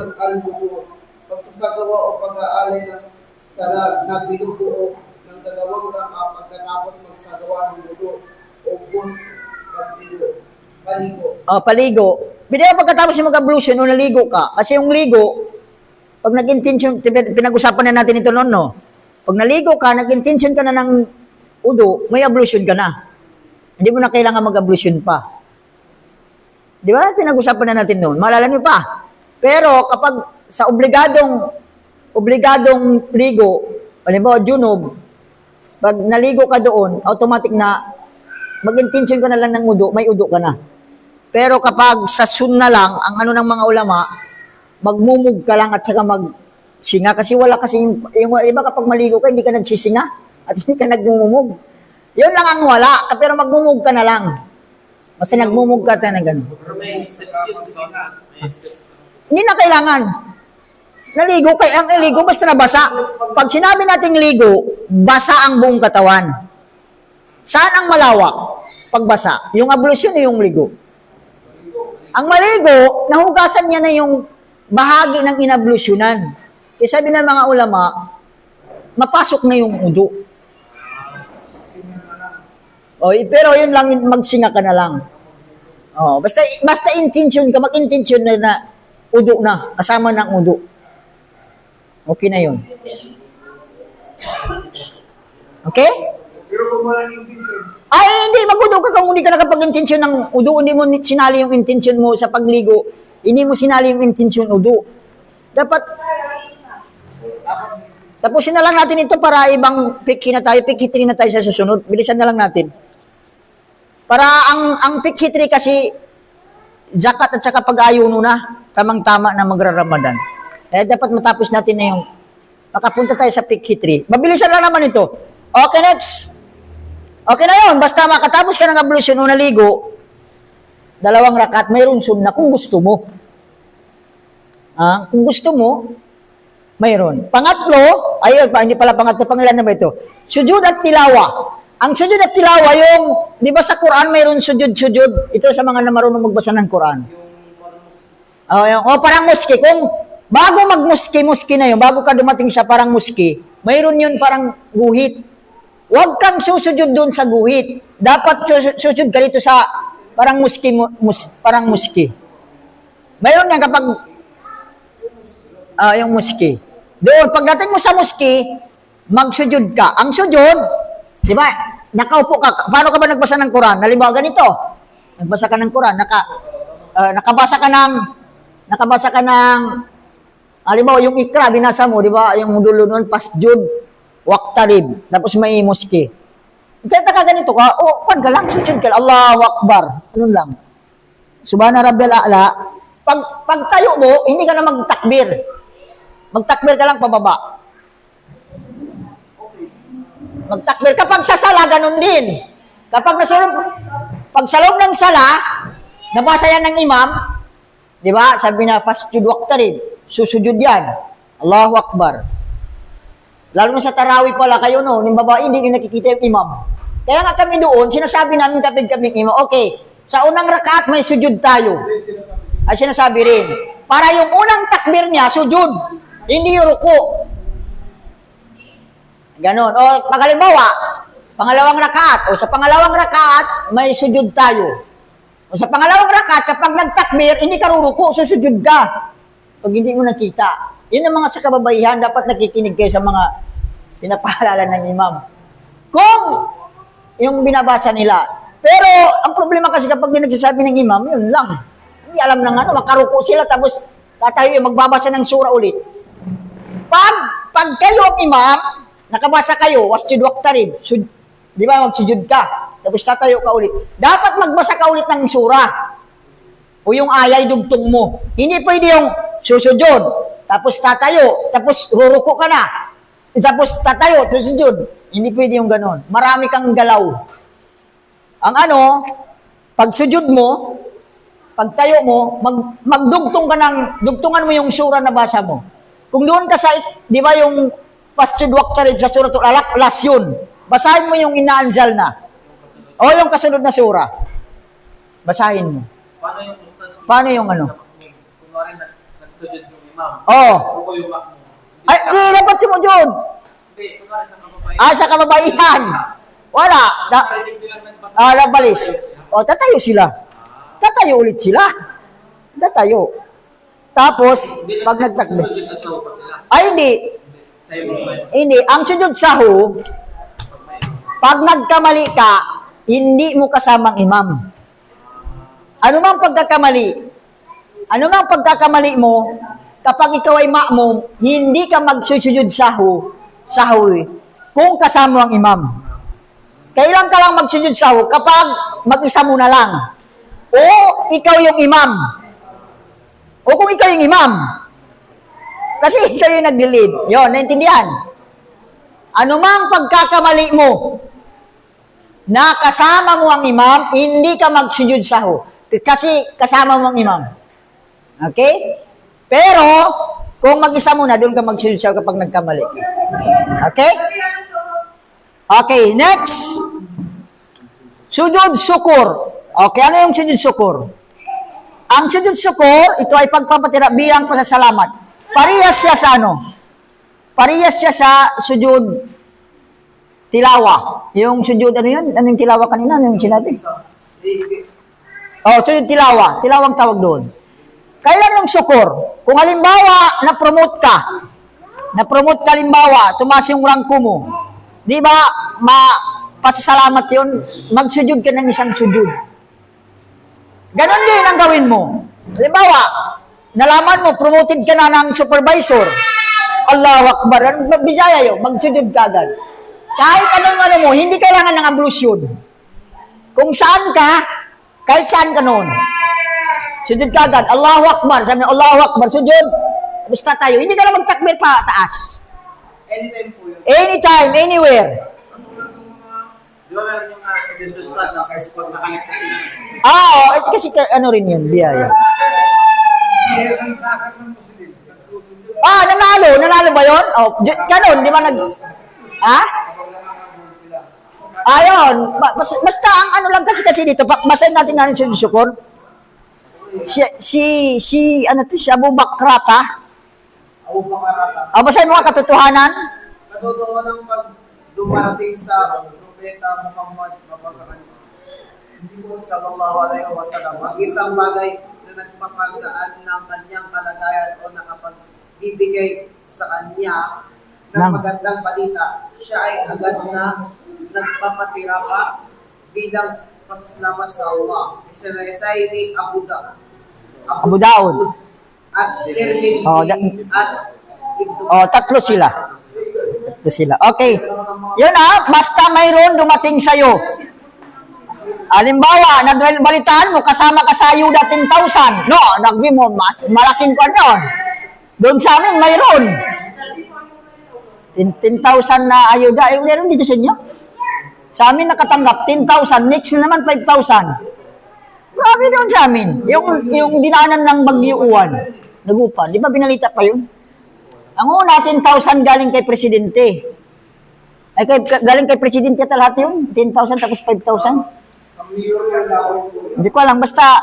B: Pagsasagawa o pag-aalay ng salat na binubuo ng 2 rakaat pagkatapos magsagawa ng wudu o paligo.
A: Paligo. Bidaya pagkatapos yung mag-ablution o naligo ka. Kasi yung ligo, pag nag-intention, pinag-usapan na natin ito noon, no? Pag naligo ka, nag-intention ka na ng udo, may ablution ka na. Hindi mo na kailangan mag-ablution pa. Di ba? Pinag-usapan na natin noon. Maalala niyo pa. Pero kapag sa obligadong ligo, halimbawa junub, pag naligo ka doon, automatic na mag-intention ka na lang ng udo, may udo ka na. Pero kapag sa sunna lang, ang ano ng mga ulama, magmumug ka lang at saka magsinga. Kasi wala kasi, yung iba kapag maligo ka, hindi ka nagsisinga at hindi ka nagmumug. Yun lang ang wala, pero magmumug ka na lang. Basta nagmumug ka na gano'n.
C: Pero may steps yun kasi nga. May steps.
A: Hindi na kailangan. Naligo kayo, ang iligo basta nabasa. Pag sinabi nating ligo, basa ang buong katawan. Saan ang malawak? Pagbasa. Yung ablution yung ligo. Ang maligo, nahugasan niya na yung bahagi ng inablusyonan. Kaya sabi ng mga ulama, mapasok na yung udo. Pero yun lang, magsinga ka na lang. Basta intention ka, mag-intention na udo na, kasama ng udo. Okay na yun. Okay?
E: Pero kung walang intention,
A: Ay, hindi, mag-udo ka kung hindi ka nakapag-intensyon ng udo, hindi mo sinali yung intensyon mo sa pagligo, hindi mo sinali yung intensyon udo. Dapat, tapusin na lang natin ito para ibang pick 3 na tayo sa susunod. Bilisan na lang natin. Para ang pick 3 kasi, zakat at saka pag-ayuno na, tamang-tama na magra-Ramadan. Dapat matapos natin na yung, makapunta tayo sa pick 3. Mabilisan lang naman ito. Okay, next. Okay na yun. Basta makatapos ka ng ablution o naligo, 2 rakaat, mayroong sunnah kung gusto mo. Kung gusto mo, mayroon. Pangatlo, hindi pala pangatlo, pangilan na ba ito? Sujud at tilawa. Ang sujud at tilawa, yung, di ba sa Quran mayroon sujud? Ito sa mga na marunong magbasa ng Quran. Parang muski. Kung bago mag-muski na yun, bago ka dumating sa parang muski, mayroon yun parang guhit. Huwag kang susujud doon sa guhit. Dapat susujud ka dito sa parang muski. Mayroon yan kapag yung muski. Doon, pagdating mo sa muski, magsujud ka. Ang sujud, di ba, nakaupo ka. Paano ka ba nagbasa ng Quran? Halimbawa ganito, nagbasa ka ng Quran, nakabasa ka ng, halimbawa yung ikra, binasa mo, di ba, yung dulo nun, pasjud, waqtarib, tapos may muski. Kaya ka ganito ka, kan ka lang, sujud ka, Allahu Akbar, ganun lang. Subhana Rabbil A'la. Pag tayo mo, hindi ka na magtakbir. Magtakbir ka lang pababa. Magtakbir. Kapag sa sala, ganun din. Kapag pag sa loob ng sala, nabasa yan ng imam, di ba, sabi na, pasjud waqtarib, susujud yan. Allahu Akbar. Lalo na sa tarawih pala kayo, no, yung babae, hindi nyo nakikita yung imam. Kaya nga kami doon, sinasabi namin kapag imam, okay, sa unang rakaat may sujud tayo. Ay sinasabi rin. Para yung unang takbir niya, sujud, hindi yung ruko. Ganon. O paghalimbawa, pangalawang rakaat, o sa pangalawang rakaat, may sujud tayo. O sa pangalawang rakaat, kapag nagtakbir, hindi ka ruruko, susujud ka. Pag hindi mo nakita. Yun ang mga sa kababaihan, dapat nakikinig kayo sa mga pinapaalala ng imam. Kung yung binabasa nila. Pero, ang problema kasi kapag nagsasabi ng imam, yun lang. Hindi alam ng makaruko sila, tapos tatayo yung magbabasa ng sura ulit. Pag pag kayo ang imam, nakabasa kayo, wasjud waqtarib, di ba, magsujud ka, tapos tatayo ka ulit. Dapat magbasa ka ulit ng sura. O yung ayay dugtong mo. Hindi pwede yung susujud, tapos tatayo, tapos ruruko ka na, tapos tatayo, susujud. Hindi pwede yung ganon. Marami kang galaw. Ang pag sujud mo, pag tayo mo, magdugtong ka dugtungan mo yung sura na basa mo. Kung doon ka sa, di ba yung wasjud waqtarib sa suratul Alaq, last yun. Basahin mo yung inaanzal na. O yung kasunod na sura. Basahin mo.
C: Paano yung ustad?
A: Paano yung
C: Kunwari nagsujud yung imam.
A: Oh.
C: Ruko yung mak mo.
A: Ay, dapat si mo dyan.
C: Hindi, kunwari sa kababaihan.
A: Sa kababaihan. Wala.
C: Narinig nilang nagbasa.
A: Nabalis. O, tatayo sila. Tatayo ulit sila. Tatayo. Tapos, pag nagtakbo.
C: Sujud na sawa pa sila.
A: Ay, hindi.
C: Sa ibang bayan.
A: Hindi. Ang sujud sahu, pag nagkamali ka, hindi mo kasamang imam. Ano mang pagkakamali mo, kapag ikaw ay ma'mum, hindi ka magsusujud sahu, kung kasama ang imam. Kailan ka lang magsujud sahu? Kapag mag-isa mo na lang. O ikaw yung imam. O kung ikaw yung imam. Kasi ikaw yung nag-lead. Yun, naintindihan? Ano mang pagkakamali mo, na kasama mo ang imam, hindi ka magsujud sahu. Kasi kasama mo ang imam. Okay? Pero, kung mag-isa mo na, doon ka magsujud sahu kapag nagkamali. Okay? Okay, next. Sujud syukur. Okay, ano yung sujud syukur? Ang sujud syukur, ito ay pagpapatira bilang pasasalamat. Parehas siya sa Parehas siya sa sujud tilawa. Yung sujud, Anong tilawa kanina? Ano yung sinabi? Sujud tilawa. Tilawang tawag doon. Kailan yung syukur? Kung halimbawa, na-promote ka halimbawa, tumaas yung rangko mo. Di ba, pasasalamat yun, magsujud ka ng isang sujud. Ganon din ang gawin mo. Halimbawa, nalaman mo, promoted ka na ng supervisor. Allahu Akbar. Bisaya yun, magsujud ka agad. Kahit anong mo, hindi kailangan ng ablusyon. Kung saan ka, kahit saan ka noon. Sujud ka agad. Allahu Akbar. Sabi na, Allahu Akbar. Sujud. Tapos tatayo. Hindi ka na magtakbir pa taas.
C: Anytime po yun.
A: Anytime, anywhere.
C: Di ba meron yung accidental start na kasi pag nakaligtas sila.
A: Kasi rin yun, biyaya.
E: Ang sakit ng Muslim. Nagsusunod.
A: Nanalo ba yun? Ganon, di ba Ayon, basta ang lang kasi dito, basahin natin natin sujud syukur. Si Abu Bakrata. Basahin mo nga katotohanan.
B: Katotohanan ng pag dumarating sa Propeta Muhammad sallallahu alaihi wasallam, ang isang bagay na nagpapagaan ng kanyang kalagayan o nakapagbibigay sa kanya ng magandang balita, siya ay agad na nagpapatira pa bilang pasasalamat sa Allah. Isinayasay ni Abu Daud at Tirmidhi at
A: tatlo sila. Okay. Yun basta mayroon dumating sa'yo. Halimbawa, nagbalitaan mo, kasama ka sa ayuda 10,000. No, nagbi mo, mas malaking kwan yun. Doon sa amin, mayroon. 10,000 na ayuda. Meron dito sa inyo? Sa amin nakatanggap, 10,000. Next na naman, 5,000. Grabe doon sa amin. Yung dinaanan ng Bagyo Uwan. Nagupan. Di ba binalita pa yun? Ang una, 10,000 galing kay Presidente. Galing kay Presidente at lahat yun. 10,000 tapos 5,000. Hindi ko alam. Basta,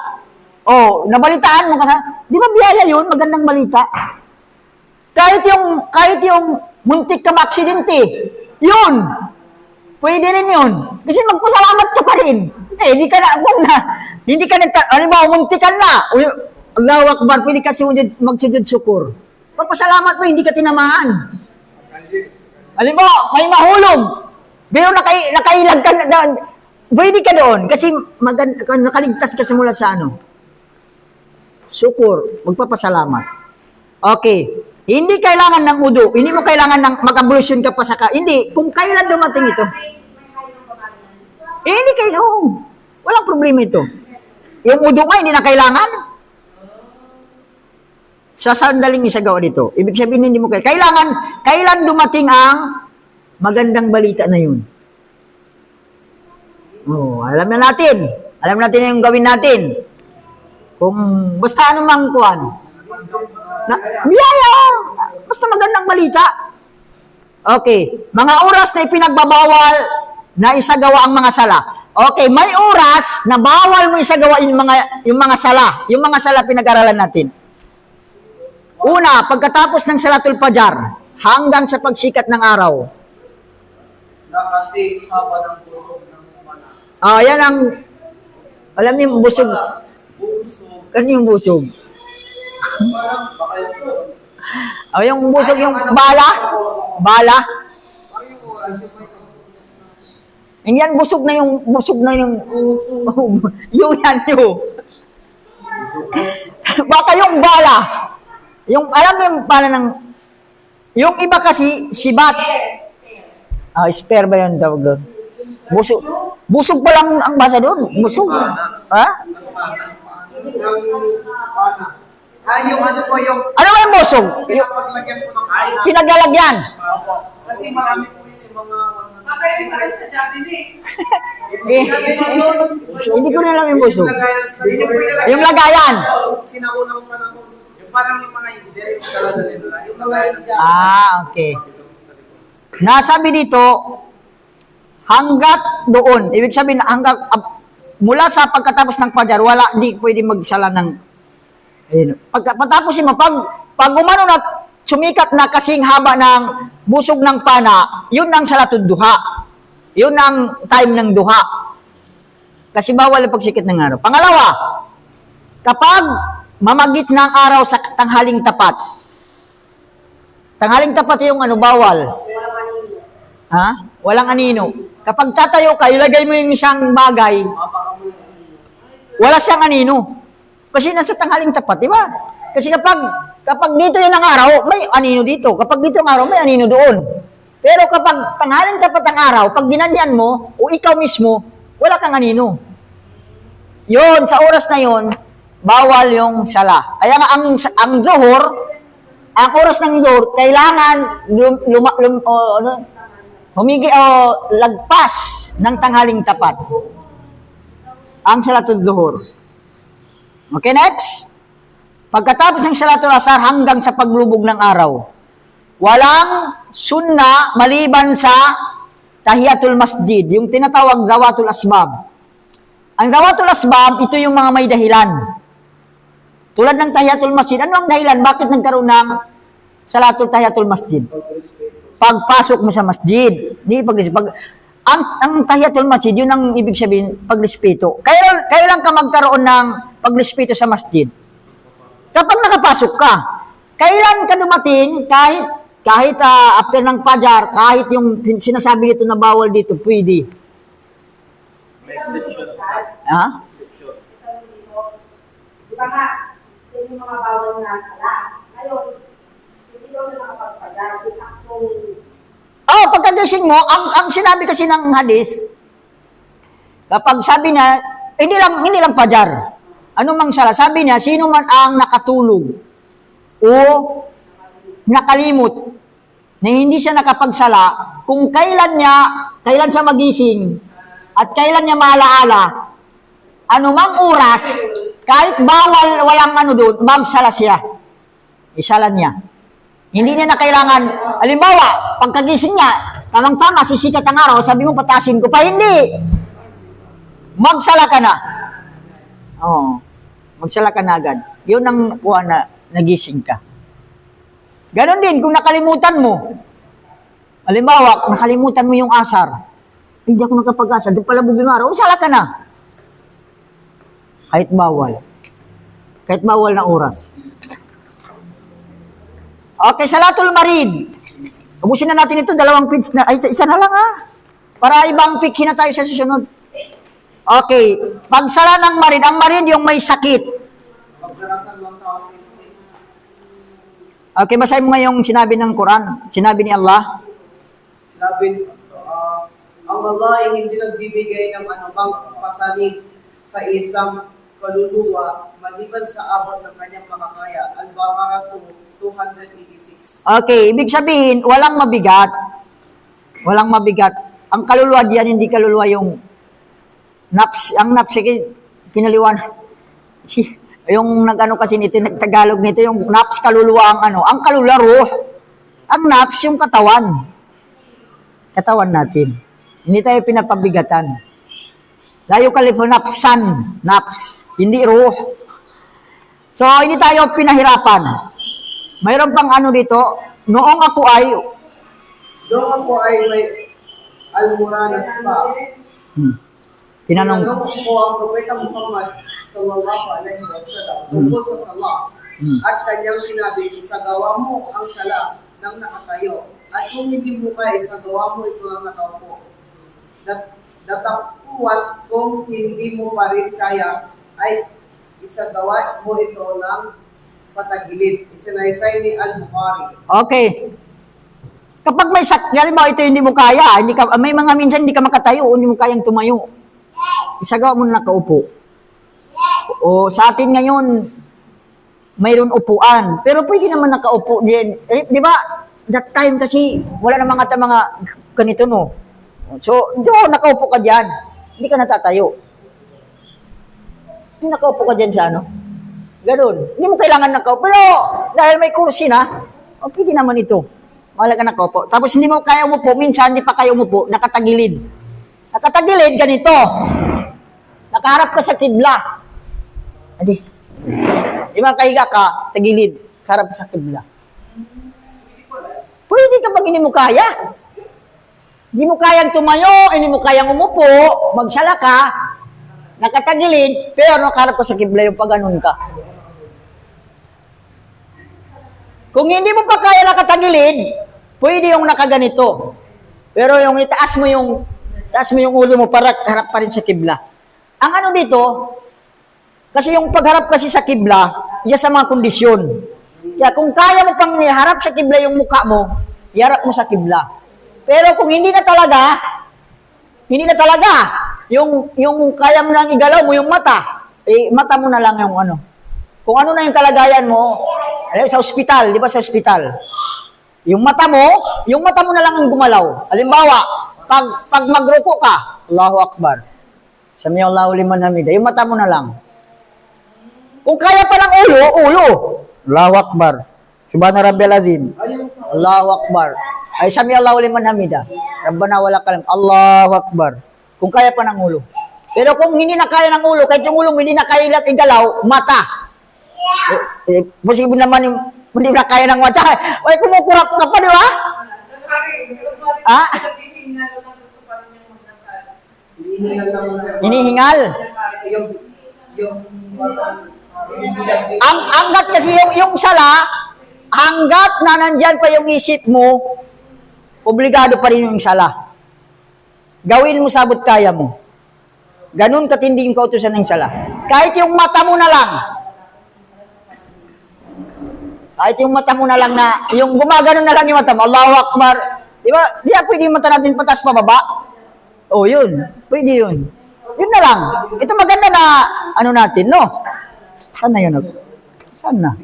A: nabalitaan mo kasi. Di ba biyaya yun? Magandang balita. Kahit yung muntik ka ma-aksidente, yun. Pwede rin yun. Kasi magpasalamat ka pa rin. Hindi ka muntikan na. Allahu Akbar, pwede ka magsujud syukur. Pagpasalamat mo, hindi ka tinamaan. Halimbawa, may mahulog. Pero nakailag ka na, pwede ka doon. Kasi nakaligtas ka simula sa syukur, magpapasalamat. Okay. Hindi kailangan ng udo. Hindi mo kailangan ng mag-ablution ka pa sa Hindi. Kung kailan dumating ito.
D: May hayang pa ba yan?
A: Hindi kailangan. Walang problema ito. Yung udo nga, hindi na kailangan. Sa sandaling isagawa dito. Ibig sabihin, hindi mo kailangan. Kailan dumating ang magandang balita na yun? Oh, alam na natin. Alam natin yung gawin natin. Kung basta anumang kuwan. Biyaya! Basta magandang balita. Okay. Mga oras na ipinagbabawal na isagawa ang mga sala. Okay, may oras na bawal mo isagawa yung mga sala. Yung mga sala pinag-aralan natin. Una, pagkatapos ng Salatul Fajar, hanggang sa pagsikat ng araw.
C: Na kasi haba ng puso ng mana.
A: Yan ang, alam niyo, busog.
C: Puso.
A: Ano yung busog?
C: Parang baka
A: Yung
C: yung
A: busog, yung bala? Bala? Hindi yan, busog na yung, yung yan yun. Baka yung bala. Yung, alam mo yung bala ng, yung iba kasi, sibat. Spare ba yan tawag doon? Busog. Busog pa lang ang basa doon. Busog. Ha?
B: Yung ano po yung
A: Ano ba yung busog? Yung
B: pinaglagyan po ng ay.
A: pinaglalagyan.
B: Kasi marami po yun yung mga
A: Hindi ko na alam yung busog.
B: Hindi po yung
A: Yung lagayan.
B: Sinaunang panahon. Yung parang yung mga engineering talaga nila. Yung lagayan.
A: Okay. Nasabi dito, hanggat doon, ibig sabihin, mula sa pagkatapos ng Fajar, hindi pwede magsala ng, pagkatapos mo, pag umano na, sumikat na kasing haba ng busog ng pana, yun ang Salatul Duha. Yun ang time ng duha. Kasi bawal ang pagsikit ng araw. Pangalawa, kapag mamagit ng araw sa tanghaling tapat, tanghaling tapat yung bawal. Walang anino. Kapag tatayo ka, ilagay mo yung isang bagay, wala siyang anino. Kasi nasa tanghaling tapat, di ba? Kasi kapag dito yun ang araw, may anino dito. Kapag dito ang araw, may anino doon. Pero kapag tanghaling tapat ang araw, pag ginanyan mo, o ikaw mismo, wala kang anino. Yun, sa oras na yun, bawal yung sala. Kaya nga, ang zuhur, ang oras ng zuhur, kailangan lagpas ng tanghaling tapat. Ang Salatul Zuhur. Okay, next. Pagkatapos ng Salatul Asar hanggang sa paglubog ng araw, walang sunna maliban sa Tahiyatul Masjid, yung tinatawag Zawatul Asbab. Ang Zawatul Asbab, ito yung mga may dahilan. Tulad ng Tahiyatul Masjid, ano ang dahilan? Bakit nagkaroon ng Salatul Tahiyatul Masjid? Pagpasok mo sa masjid. Ang Tahiyatul Masjid, yun ang ibig sabihin, pagrespeto. Kailan ka magkaroon ng pagrespeto sa masjid? Kapag nakapasok ka. Kailan ka dumating, kahit after ng Fajar, kahit yung sinasabi dito na bawal dito, pwede.
C: may exception. Exception.
D: Diba nga, yun yung mga bawal na sala. Ngayon, hindi daw na nakapagpagal.
A: Pagkagising mo, ang sinabi kasi ng hadith, kapag sabi niya, hindi lang Fajar. Ano mang sala, sabi niya, sino man ang nakatulog o nakalimot na hindi siya nakapagsala, kung kailan siya magising at kailan niya maalaala, anumang oras, kahit bawal, walang doon, magsala siya. Isala niya. Hindi niya na kailangan, halimbawa, pagkagising niya, tamang-tama, sisikat ang araw, sabi mo, patasin ko pa, hindi. Magsala ka na. Magsala ka na agad. Yun ang kuha na nagising ka. Ganon din, kung nakalimutan mo, halimbawa, nakalimutan mo yung asar, hindi ako nakapag-asar, doon pala bubing araw, sala ka na. Kahit bawal. Kahit bawal na oras. Okay, Salatul Marid. Ubusin na natin ito, 2 page na. Isa na lang para ibang pick na tayo sa susunod. Okay, pagsala ng Marid. Ang Marid yung may sakit. Okay, basahin mo nga yung sinabi ng Quran. Sinabi ni Allah.
B: Sinabi, ang Allah ay hindi nagbibigay ng anumang pasanig sa isang kaluluwa maliban sa abot ng kanyang makakaya. Al-Baqarah 286.
A: Okay, ibig sabihin, walang mabigat. Walang mabigat. Ang kaluluwa diyan, hindi kaluluwa yung naps. Ang naps, kinaliwan. Yung nag-ano kasi nito, nagtagalog nito, yung naps, kaluluwa ang ano. Ang kaluluwa, ruh. Ang naps, yung katawan. Katawan natin. Hindi tayo pinapabigatan. Layo kalifo napsan, naps. Hindi ruh. So, hindi tayo pinahirapan. Mayroon pang ano dito, noong ako ay,
B: Doon ako ay may almoranas pa.
A: tinanong,
B: ko ang Propeta Muhammad sallallahu alaihi wasallam tungkol sa sala. At kanyang sinabi, isagawa mo ang sala ng nakatayo. At kung hindi mo kaya, isagawa mo ito ng nakaupo. Datapuat kung hindi mo pa rin kaya, ay isagawa mo ito ng patagilid. Isinaysay ni Al-Bukhari.
A: okay. Kapag may halimbawa ito hindi mo kaya, may mga minsan hindi ka makatayo, hindi mo kayang tumayo. Isagawa mo na nakaupo. O sa atin ngayon, mayroon upuan. Pero pwede naman nakaupo din. Di ba? That time kasi, wala na mga ganito, no? So, doon, nakaupo ka dyan. Hindi ka natatayo. Nakaupo ka dyan sa ano? Ganun. Hindi mo kailangan nakaupo. Pero, dahil may kursi na, pwede naman ito. Wala ka nakaupo. Tapos, hindi mo kaya umupo. Minsan, hindi pa kayo umupo. Nakatagilid. Nakatagilid, ganito. Nakaharap ka sa kibla. Adi. Di ba kahiga ka, tagilid, harap sa kibla. Pwede ka pag hindi mo kaya. Hindi mo kayang tumayo, hindi mo kayang umupo, magsala ka, nakatagilid, pero nakaharap ka sa kibla yung pag ganun ka. Kung hindi mo pa kaya nakatagilid, pwede yung nakaganito. Pero yung itaas mo yung ulo mo para harap pa rin sa kibla. Ang ano dito, kasi yung pagharap kasi sa kibla, isa sa mga kondisyon. Kaya kung kaya mo pang iharap sa kibla yung mukha mo, iharap mo sa kibla. Pero kung hindi na talaga, yung kaya mo lang igalaw mo yung mata, mata mo na lang yung ano. Kung ano na yung kalagayan mo, sa ospital, di ba sa ospital? Yung mata mo na lang ang gumalaw. Halimbawa, pag magruko ka, Allahu Akbar. Samiallahu liman hamida. Yung mata mo na lang. Kung kaya pa ng ulo. Allahu Akbar. Subhana Rabbil Azim. Allahu Akbar. Ay samiallahu liman hamida. Rabbana walakal hamd. Allahu Akbar. Kung kaya pa ng ulo. Pero kung hindi na kaya ng ulo, kahit yung ulo hindi na kaya igalaw, mata. Posible naman yung hindi na kaya ng mata. Ay, kumukurap ka pa, di ba? Hinihingal. Ang hanggat kasi yung sala, hanggat na nandyan pa yung isip mo, obligado pa rin yung sala. Gawin mo sabot kaya mo. Ganun katindi yung kautusan ng sala. Kahit yung mata mo na lang, na, yung gumagano na lang yung mata mo, Allahu Akbar. Di ba? Di ba pwede yung mata natin patas pababa? Oh, yun. Pwede yun. Yun na lang. Ito maganda na, ano natin, no? Saan na yun? Saan na?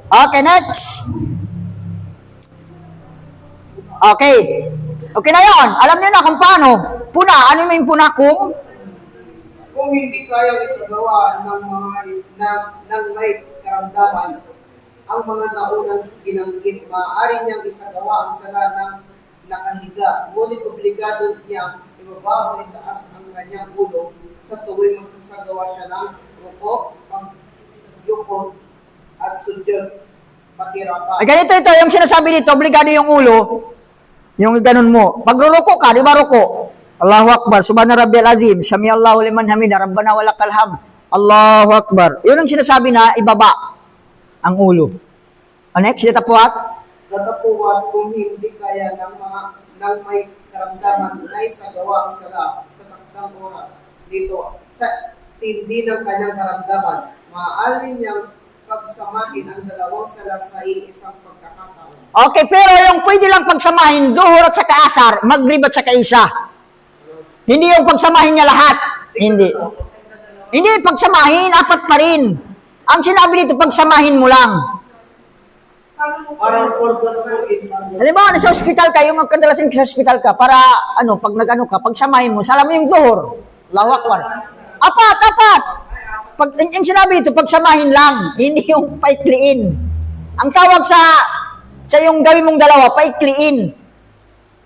A: Okay, next. Okay. Okay na yun. Alam niyo na kung paano. Puna. Ano yung puna kung?
B: Kung hindi kaya isagawa ng may karamdaman, ang mga naunang binanggit, maaari niyang isagawa ang sala ng nakahiga. Ngunit obligado niyang ibaba o itaas ang kanyang ulo sa tuwing magsasagawa siya ng ruko, pagyuko, at sujud, pakirapan.
A: Ganito ito, yung sinasabi dito, obligado yung ulo, yung ganun mo. Pag ruruko ka, di ba ruko? Allahu Akbar, Subhana Rabbil Azim, Samiallahu liman hamida, Rabbana walakal hamd. Allahu Akbar. Yun ang sinasabi na ibaba ang ulo. Next, datapuat.
B: Datapuat kung hindi kaya ng may karamdaman na isagawa ang sala sa takdang oras dito sa tindi ng kanyang karamdaman, maaari niyang pagsamahin ang dalawang sala sa iisang pagkakataon.
A: Okay, pero yung pwede lang pagsamahin, duhur at saka asar, maghrib at saka isa. Hindi yung pagsamahin niya lahat. Hindi. Hindi, pagsamahin, apat pa rin. Ang sinabi dito, pagsamahin mo lang.
E: Parang for the spirit.
A: Alam mo, nasa ospital ka, yung kadalasan sa ospital ka, para, pag nag-ano ka, pagsamahin mo, salam mo yung duhur. Allahu Akbar. Apat. Pag, yung sinabi dito, pagsamahin lang, hindi yung paikliin. Ang tawag sa yung gawin mong dalawa, paikliin.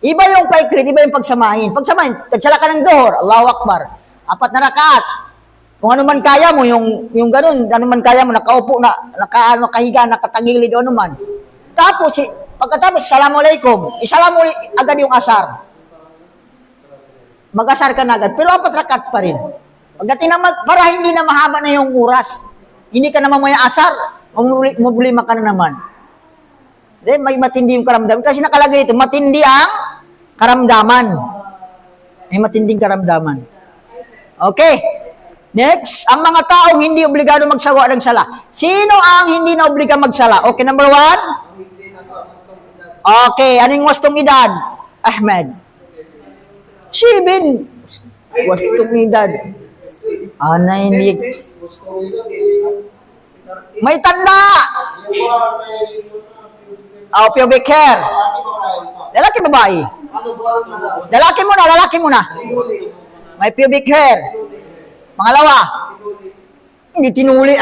A: Iba yung paikliin, iba yung pagsamahin. Pagsamahin, tagsala ka ng duhur, Allahu Akbar. 4 na rakaat. Kung ano man kaya mo, yung ganun, ano man kaya mo, nakaupo, nakahiga, nakatagilid, ano man. Tapos, pagkatapos, Assalamualaikum, isalamu agad yung asar. Mag-asar ka na agad, pero 4 rakaat pa rin. Pagdating naman, para hindi na mahaba na yung oras, hindi ka naman may asar, problema ka na naman. Then, may matindi yung karamdaman. Kasi nakalagay ito, matindi ang karamdaman. May matinding karamdaman. Okay. Next, ang mga taong hindi obligado magsawa ng sala. Sino ang hindi na obliga magsala? Okay, number 1?
B: Ang hindi nasa gustong edad.
A: Okay, anong wastong edad? Ahmed. 7. Wastong edad. Hindi.
E: Gustong edad.
A: May tanda. Pubic hair. Lalaki, babae.
B: Ano buwan na lang?
A: Lalaki muna. May pubic hair. Pangalawa. Hindi tinuli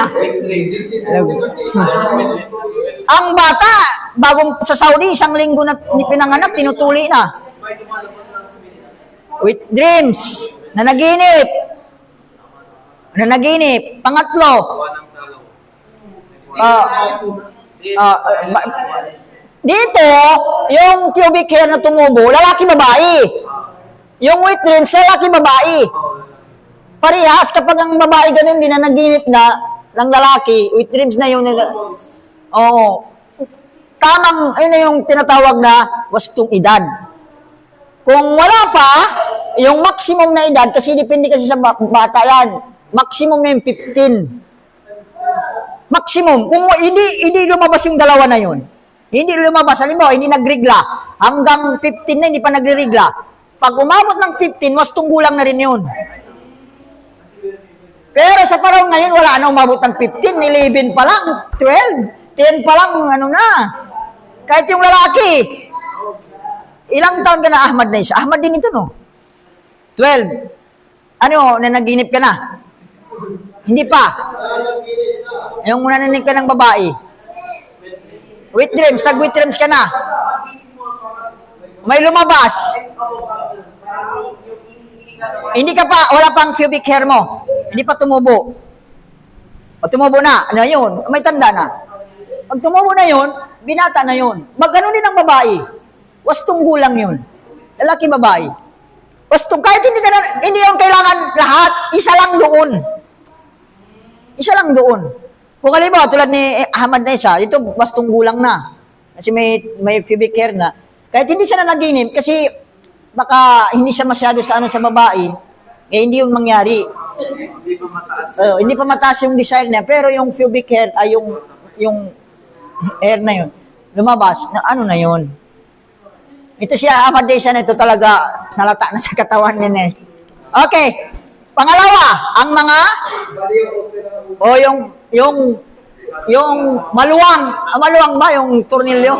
A: Ang bata, bagong sa Saudi, 1 linggo na pinanganak, tinutuli na. With dreams. Nanaginip. Pangatlo. Dito, yung pubic hair na tumubo, lalaki babae. Yung with dreams, lalaki babae. Parehas, kapag ang babae ganun, nanaginip na ng lalaki, with dreams na yung Oo. Tamang, ayun na yung tinatawag na wastong edad. Kung wala pa, yung maximum na edad, kasi depende kasi sa bata yan, maximum na yung 15. Maximum. Kung hindi lumabas yung dalawa na yun, hindi lumabas, halimbawa, hindi nagregla, hanggang 15 na, hindi pa nagregla. Pag umabot ng 15, wastong gulang na rin yun. Pero sa panahon ngayon, wala na umabot ng 15, 11 pa lang, 12, 10 pa lang, Kahit yung lalaki, ilang taon ka na, Ahmad na isa? Ahmad din ito, no? 12. Nanaginip ka na? Hindi pa. Yung nanaginip ka ng babae. With dreams, nag-with dreams ka na. May lumabas. Hindi ka pa, wala pang pubic hair mo. Hindi pa tumubo. O tumubo na, ano yun? May tanda na. Pag tumubo na yun, binata na yun. Magano din ang babae. Wastong gulang yun. Lalaki babae. Wastong, kahit hindi yung kailangan lahat, isa lang doon. Isa lang doon. Kung halimbawa, tulad ni Ahmad na isa, ito wastong gulang na. Kasi may pubic hair na. Kahit hindi siya nanaginip, kasi baka hindi siya masyado sa babae, hindi yun mangyari.
C: Hindi pa mataas.
A: Hindi pa mataas yung desire niya, pero yung pubic hair, ay yung hair na yun, lumabas, na yun. Ito siya, Ahmad Desa na ito talaga, nalata na sa katawan niya. Okay. Pangalawa, ang mga, yung maluwang, maluwang ba yung tornilyo?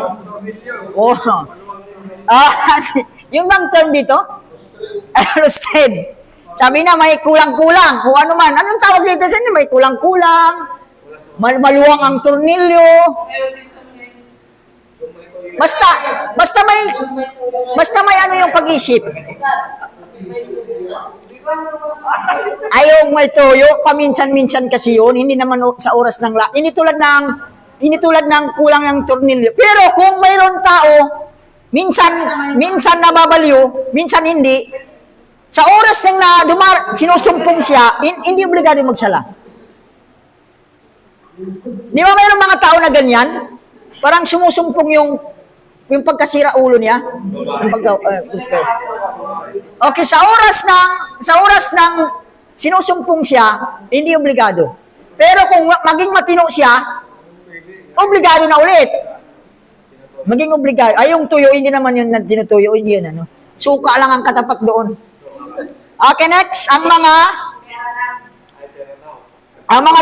A: Yung bang term dito? Rusted. Sabi na may kulang-kulang. Kung ano man. Anong tawag dito sa inyo? May kulang-kulang. Maluwang ang tornilyo. Basta may ano yung pag-isip. Ayaw may toyo. Paminsan-minsan kasi yun. Hindi naman sa oras ng Hindi tulad ng kulang ng tornilyo. Pero kung mayroon tao, minsan nababaliw, minsan hindi. Sa oras ng sinusumpong siya, hindi obligado magsala. Di ba mayroong mga tao na ganyan? Parang sumusumpong yung pagkasira ulo niya. Okay, sa oras ng sinusumpong siya, hindi obligado. Pero kung maging matino siya, Obligado na ulit. Maging obligado. Ay, yung tuyo, hindi naman yun na tinutuyo. Hindi yun, ano. Suka lang ang katapat doon. Okay, next. Ang mga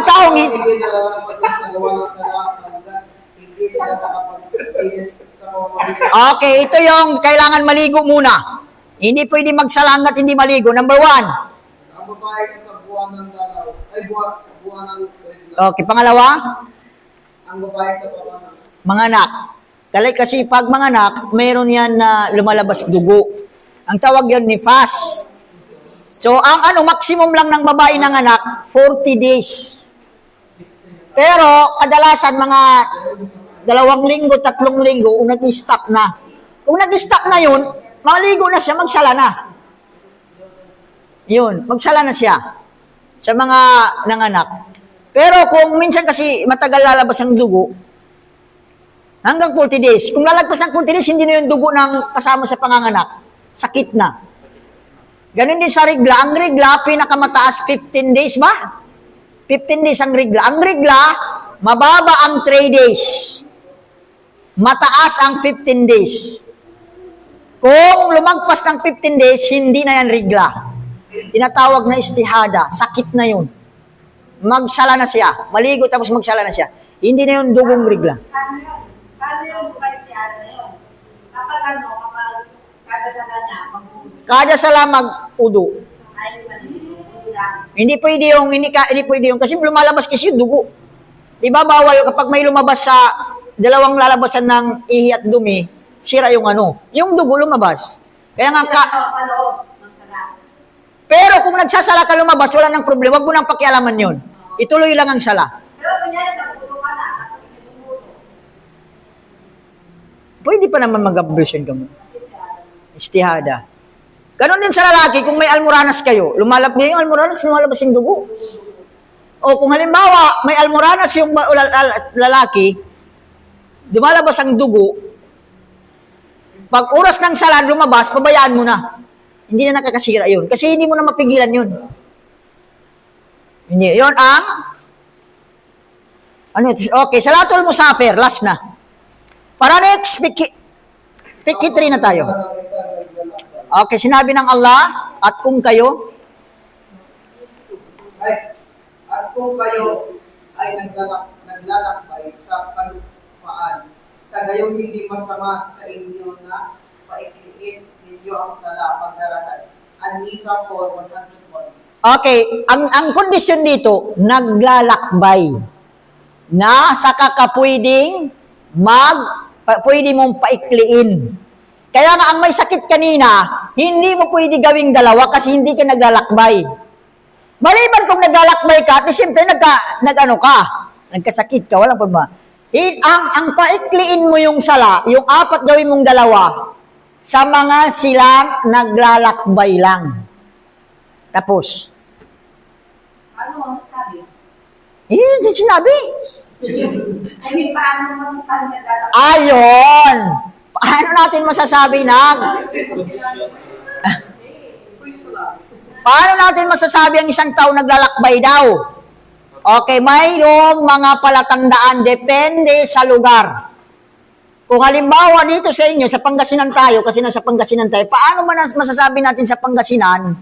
A: taong
E: Hindi nalalapat sa gawa ng sala, hanggang hindi sila nakapag-inis sa pamamagitan.
A: Okay, ito yung kailangan maligo muna. Hindi pwede magsala hanggat hindi maligo. Number 1.
E: Ang babae na sa buwan ng dalaw, ay buwan ng regla.
A: Okay, pangalawa,
E: Ang babae na pamanang.
A: mga anak. Kasi pag mga anak, mayroon yan na lumalabas dugo. Ang tawag yan ni fast. So, ang maximum lang ng babae ng anak, 40 days. Pero, kadalasan mga 2 linggo, 3 linggo, nag-stop na. Kung nag-stop na yun, maligo na siya, magsala na. Yun, magsala na siya sa mga nanganak. Pero kung minsan kasi matagal lalabas ang dugo, hanggang 40 days. Kung lalagpas ng 40 days, hindi na yung dugo ng kasama sa panganganak. Sakit na. Ganon din sa regla. Ang regla, pinakamataas 15 days ba? 15 days ang regla. Ang regla, mababa ang 3 days. Mataas ang 15 days. Kung lumagpas ng 15 days, hindi na yan regla. Tinatawag na istihada. Sakit na yun. Magsala na siya. Maligo tapos magsala na siya. Hindi na yun dugong regla.
D: Paano yun? Paano yung buhay siya na yun? Kapag kada sa kanya,
A: Kada sala mag-udo.
D: ay maliligo lang.
A: Hindi pwede yung kasi lumalabas kasi yung dugo. Di ba bawal kapag may lumabas sa dalawang lalabasan ng ihi at dumi, sira yung yung dugo lumabas. Kaya nga
D: Paloob ng sala.
A: pero kung nagsasala ka lumabas, wala nang problema, wag mo nang pakialaman yon. Ituloy lang ang sala.
D: Pero kunyari, nagpulo ka na, tapos pinumulo.
A: Pwede pa naman mag-ablution ka mo. Istihada. Ganon din sa lalaki, kung may almoranas kayo, lumalabas yung almoranas, lumalabas yung dugo. O kung halimbawa, may almoranas yung lalaki, lumalabas ang dugo, pag oras ng sala lumabas, pabayaan mo na. Hindi na nakakasira yun. Kasi hindi mo na mapigilan yun. Hindi. Yun ang okay, Salatul Musafir, last na. Para next, Fiqh 3 na tayo. Okay, sinabi ng Allah, at kung kayo,
E: At kung kayo ay naglalakbay sa kalupaan, sa gayong hindi masama sa inyo na paikliin ninyo ang sala pagdarasan. An-Nisa 4:101.
A: okay, ang kondisyon dito, naglalakbay. Na saka ka pwedeng pwede mong paikliin. Kaya nga ang may sakit kanina, hindi mo pwede gawing dalawa kasi hindi ka naglalakbay. Maliban kung naglalakbay ka, at siyempre nagkasakit ka, walang problema. Ang paikliin mo yung sala, yung 4 gawin mong dalawa, sa mga silang naglalakbay lang. Tapos.
D: Ano ang sabi?
A: Hindi sinabi.
D: Ay, paano mo sasabi na lalaki?
A: Ayon! Paano natin masasabi Paano natin masasabi ang isang tao naglalakbay daw? Okay, mayroong mga palatandaan depende sa lugar. Kung halimbawa dito sa inyo, sa Pangasinan tayo, kasi nasa Pangasinan tayo, paano masasabi natin sa Pangasinan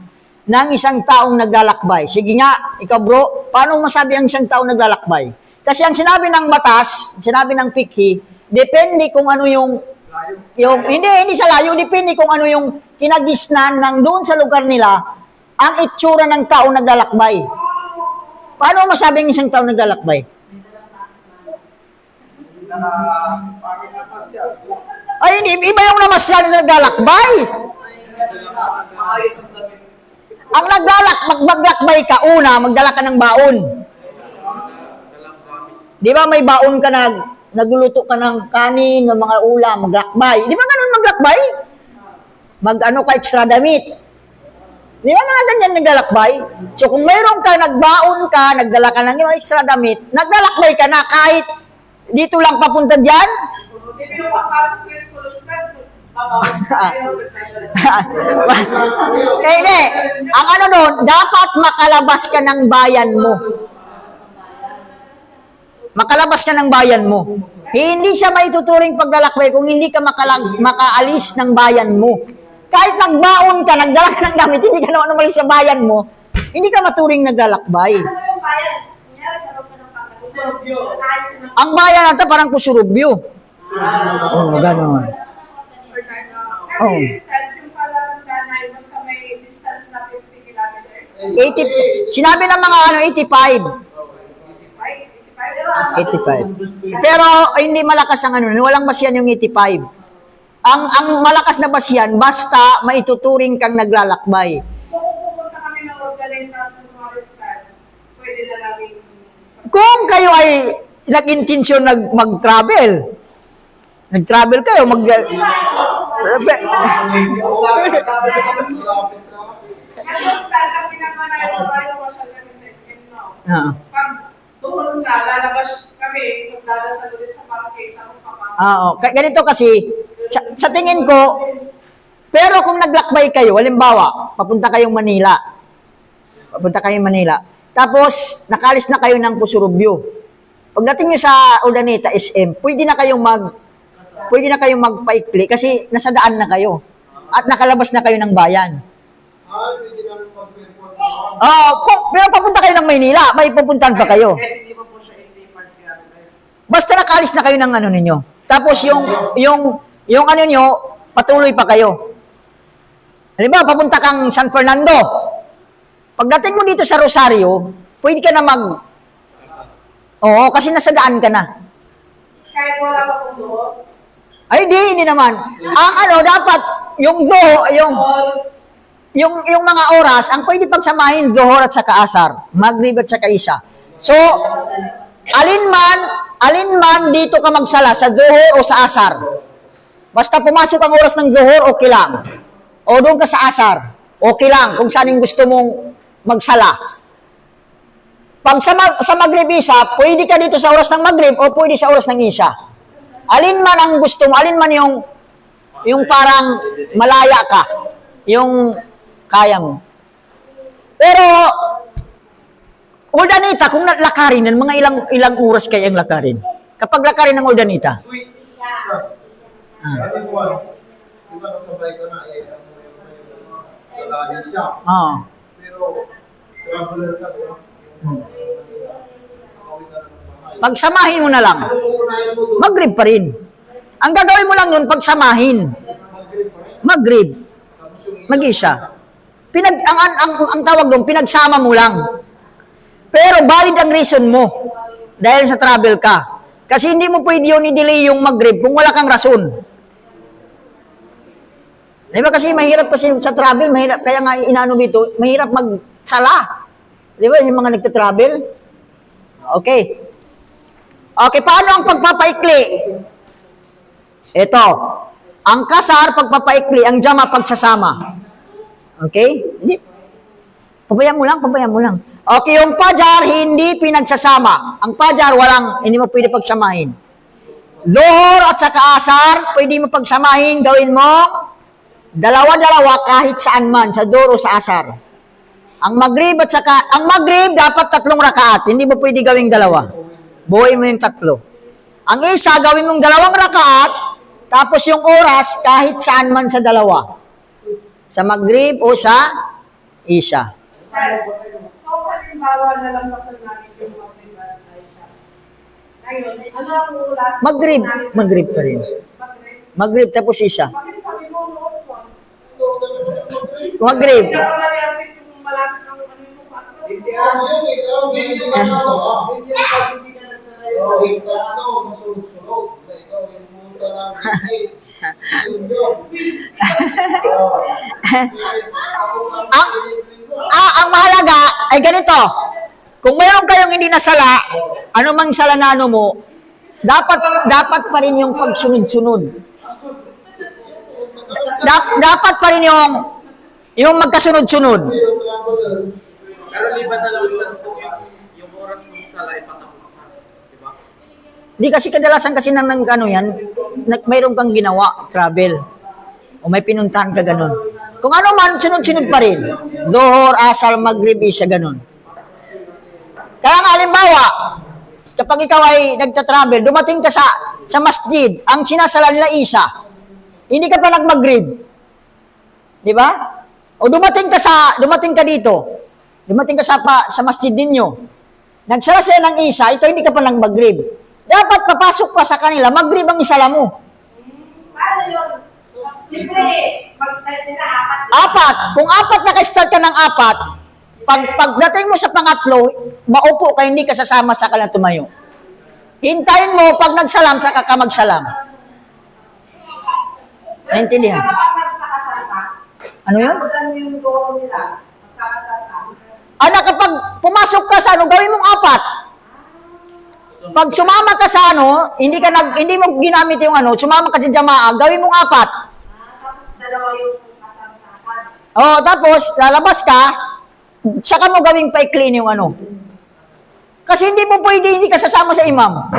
A: ng isang taong naglalakbay? Sige nga, ikaw bro, paano masabi ang isang taong naglalakbay? Kasi ang sinabi ng batas, sinabi ng Fiqh, depende kung ano yung hindi sa layo, depende kung ano yung kinagisnan ng doon sa lugar nila, ang itsura ng taong naglalakbay. Paano masabi ang isang taong naglalakbay? Ay, hindi. Iba yung namasyal na naglalakbay. Ang maglakbay ka, una, magdala ka ng baon. Di ba may baon ka nagluluto ka ng kanin, ng mga ulam, maglakbay. Di ba ganun maglakbay? Ka extra damit. Di ba mga ganyan naglalakbay? So kung mayroon ka, nagbaon ka, nagdala ka ng extra damit, naglalakbay ka na kahit dito lang papunta dyan?
B: Hindi mo makapasok yung school start.
A: Hindi. Ang doon, dapat makalabas ka ng bayan mo. makalabas ka ng bayan mo. Hindi siya maituturing paglalakbay kung hindi ka makaalis ng bayan mo. Kahit nagbaon ka, nagdala ka ng gamit, hindi ka naman umalis sa bayan mo, hindi ka maturing naglalakbay.
D: Ano yung bayan? Kunyari, sa loob ka ng Pangasinan. Ayos ka ng
A: Ang bayan natin parang kusurubyo. Oo, gano'n.
D: Kasi
A: Oh.
D: distance yung pala ng Danay, basta may distance na 50 kilometers.
A: 80, sinabi ng mga 85.
D: 85.
A: 85. Pero ay, hindi malakas ang walang basyan yung 85. Ang malakas na basyan, basta maituturing kang naglalakbay.
D: So kung pupunta kami ng organize natin ng mga restaurant, pwede na namin
A: Kung kayo ay nag-intensyon mag-travel kayo,
D: Ano style kami naman ay bayo masyal kami sa SN now. Pag doon na, lalabas kami, magdadasal ulit sa parke, tapos papasok.
A: Ganito kasi, sa tingin ko, pero kung naglakbay kayo, halimbawa, papunta kayong Manila, tapos nakalis na kayo ng Pusurubyo. Pagdating nyo sa Urdaneta SM, pwede na kayong magpaikli kasi nasa daan na kayo at nakalabas na kayo ng bayan. Pero papunta kayo ng Maynila, may pupuntahan pa kayo.
C: Kahit hindi pa po siya 85 kilometers.
A: Basta nakalis na kayo ng ninyo. Tapos yung ano nyo, patuloy pa kayo. Halimbawa, papunta kang San Fernando. Pagdating mo dito sa Rosario, pwede ka na Oo, kasi nasa daan ka na.
D: Kahit wala pa kong doon.
A: Ay, hindi naman. Ang dapat, yung mga oras, ang pwede pagsamahin, Zohor at saka Asar. Maghrib at saka Isha. So, alinman dito ka magsala, sa Zohor o sa Asar. Basta pumasok ang oras ng Zohor, okay lang. O doon ka sa Asar, okay lang, kung saan yung gusto mong magsala. Pag sa Maghrib Isha, pwede ka dito sa oras ng Maghrib o pwede sa oras ng Isha. Alin man ang gusto mo, alin man yung parang malaya ka, yung kaya mo. Pero, Urdaneta, kung lakarin, mga ilang oras kayang lakarin? Kapag lakarin ng Urdaneta?
F: Diba nasabay ko na, sa layo siya. Pero, traveler ka, diba?
A: Pagsamahin mo na lang. Maghrib pa rin. Ang gagawin mo lang nun, pagsamahin. Maghrib. Mag-isha. Ang tawag doon, pinagsama mo lang. Pero valid ang reason mo. Dahil sa travel ka. Kasi hindi mo pwede yun i-delay yung Maghrib kung wala kang rason. Diba kasi mahirap kasi sa travel, mahirap, kaya nga inaano dito, mahirap magsala. Diba yung mga nagtatravel? Okay. Okay, paano ang pagpapaikli? Ito. Ang kasar, pagpapaikli. Ang jama, pagsasama. Okay? Hindi. Pabayaan mo lang. Okay, yung pajar, hindi pinagsasama. Ang pajar, hindi mo pwede pagsamahin. Zohor at saka asar, pwede mo pagsamahin, gawin mo dalawa-dalawa kahit saan man, sa Zohor o sa asar. Ang Maghrib dapat 3 rakaat, hindi mo pwede gawing 2. Buhay mo yung 3. Ang isa, gawin mong 2 rakaat, tapos yung oras, kahit saan man sa 2. Sa Maghrib o sa Isha.
D: Kung halimbawa na lang namin yung Maghrib at Isha. Ngayon, ano ang ulat?
A: Maghrib pa rin. Maghrib tapos Isha.
D: Bakit sabi mo noon po?
A: Maghrib.
D: Pero nalapit yung malapit ng ano yung patro.
F: Hindi ako yun, ikaw, hindi ka nagsama. Hindi ka nagsanay. Yung 3, masunod-sunod. Ikaw, yung pumunta ng 8. Yun.
A: Ang mahalaga ay ganito. Kung mayroon kayong hindi nasala, ano mang salanano mo, dapat pa rin yung pagsunod-sunod. Dapat pa rin yung magkasunod-sunod.
C: Pero liban na lang yung oras ng sala ay patapos na. Diba?
A: Di kasi kadalasan kasi mayroon kang ginawa, travel. O may pinuntahan ka ganun. Kung ano man, sunod-sunod pa rin. Zohor, Asar, Maghrib, Isha, ganun. Kaya nga, halimbawa, kapag ikaw ay nagta-travel, dumating ka sa masjid, ang sinasala nila isa, hindi ka pa nag-maghrib. Di ba? O dumating ka dito, dumating ka sa masjid ninyo, nagsala sila ng isa, ito hindi ka pa nag-maghrib. Dapat papasok ka sa kanila, maghrib ang isala mo.
D: Paano yun? Siyempre, mag-start sila apat.
A: Apat. Kung apat naka-start ka ng apat, pagdating mo sa pangatlo, maupo ka, hindi ka sasama sa kanilang tumayo. Hintayin mo, pag nagsalam, saka ka magsalam. Naintindihan?
D: Pero kapag nagkakasal ka,
A: Ano yun?
D: abutan mo yung goal nila, magkakasal ka.
A: Anak, kapag pumasok ka sa gawin mong apat. Pag sumama ka sa hindi mo ginamit yung sumama ka sa jamaa, gawin mong apat.
D: Tapos dalawa yung kasal-kasal.
A: Tapos, lalabas ka, saka mo gawing pa-clean yung Kasi hindi mo pwede, hindi ka sasama sa imam.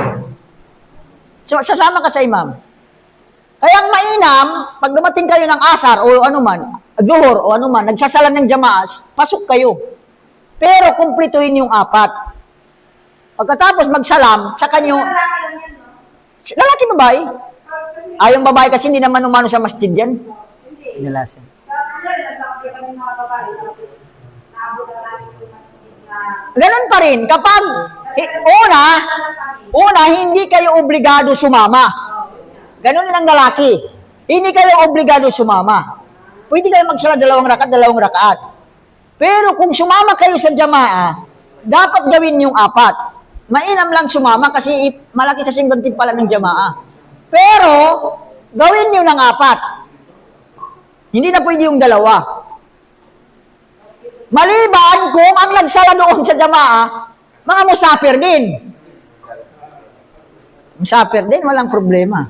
A: So, sasama ka sa imam. Kaya ang mainam, pag dumating kayo ng asar o zuhur o nagsasalan ng jamaas, pasok kayo. Pero kumplituhin yung apat. Pagkatapos magsalam, saka nyo,
D: Lalaki lang yan, no?
A: lalaki babae.
D: Kasi,
A: Yung babae kasi hindi naman umano sa masjid yan.
D: hindi.
A: Inalasan.
D: Sa kanya, nagkakapit kami mga babae. Tapos, naabot na namin yung masjid na...
A: Ganun pa rin. Kapag, una, hindi kayo obligado sumama. Ganun din ang lalaki. Hindi kayo obligado sumama. Pwede kayo magsala 2 rakaat. Pero kung sumama kayo sa jamaa, dapat gawin yung 4. Mainam lang sumama kasi malaki kasing gantimpala ng jamaa. Pero, gawin nyo ng 4. Hindi na pwede yung 2. Maliban kung ang nagsala doon sa jamaa, mga musafir din. Musafir din, walang problema.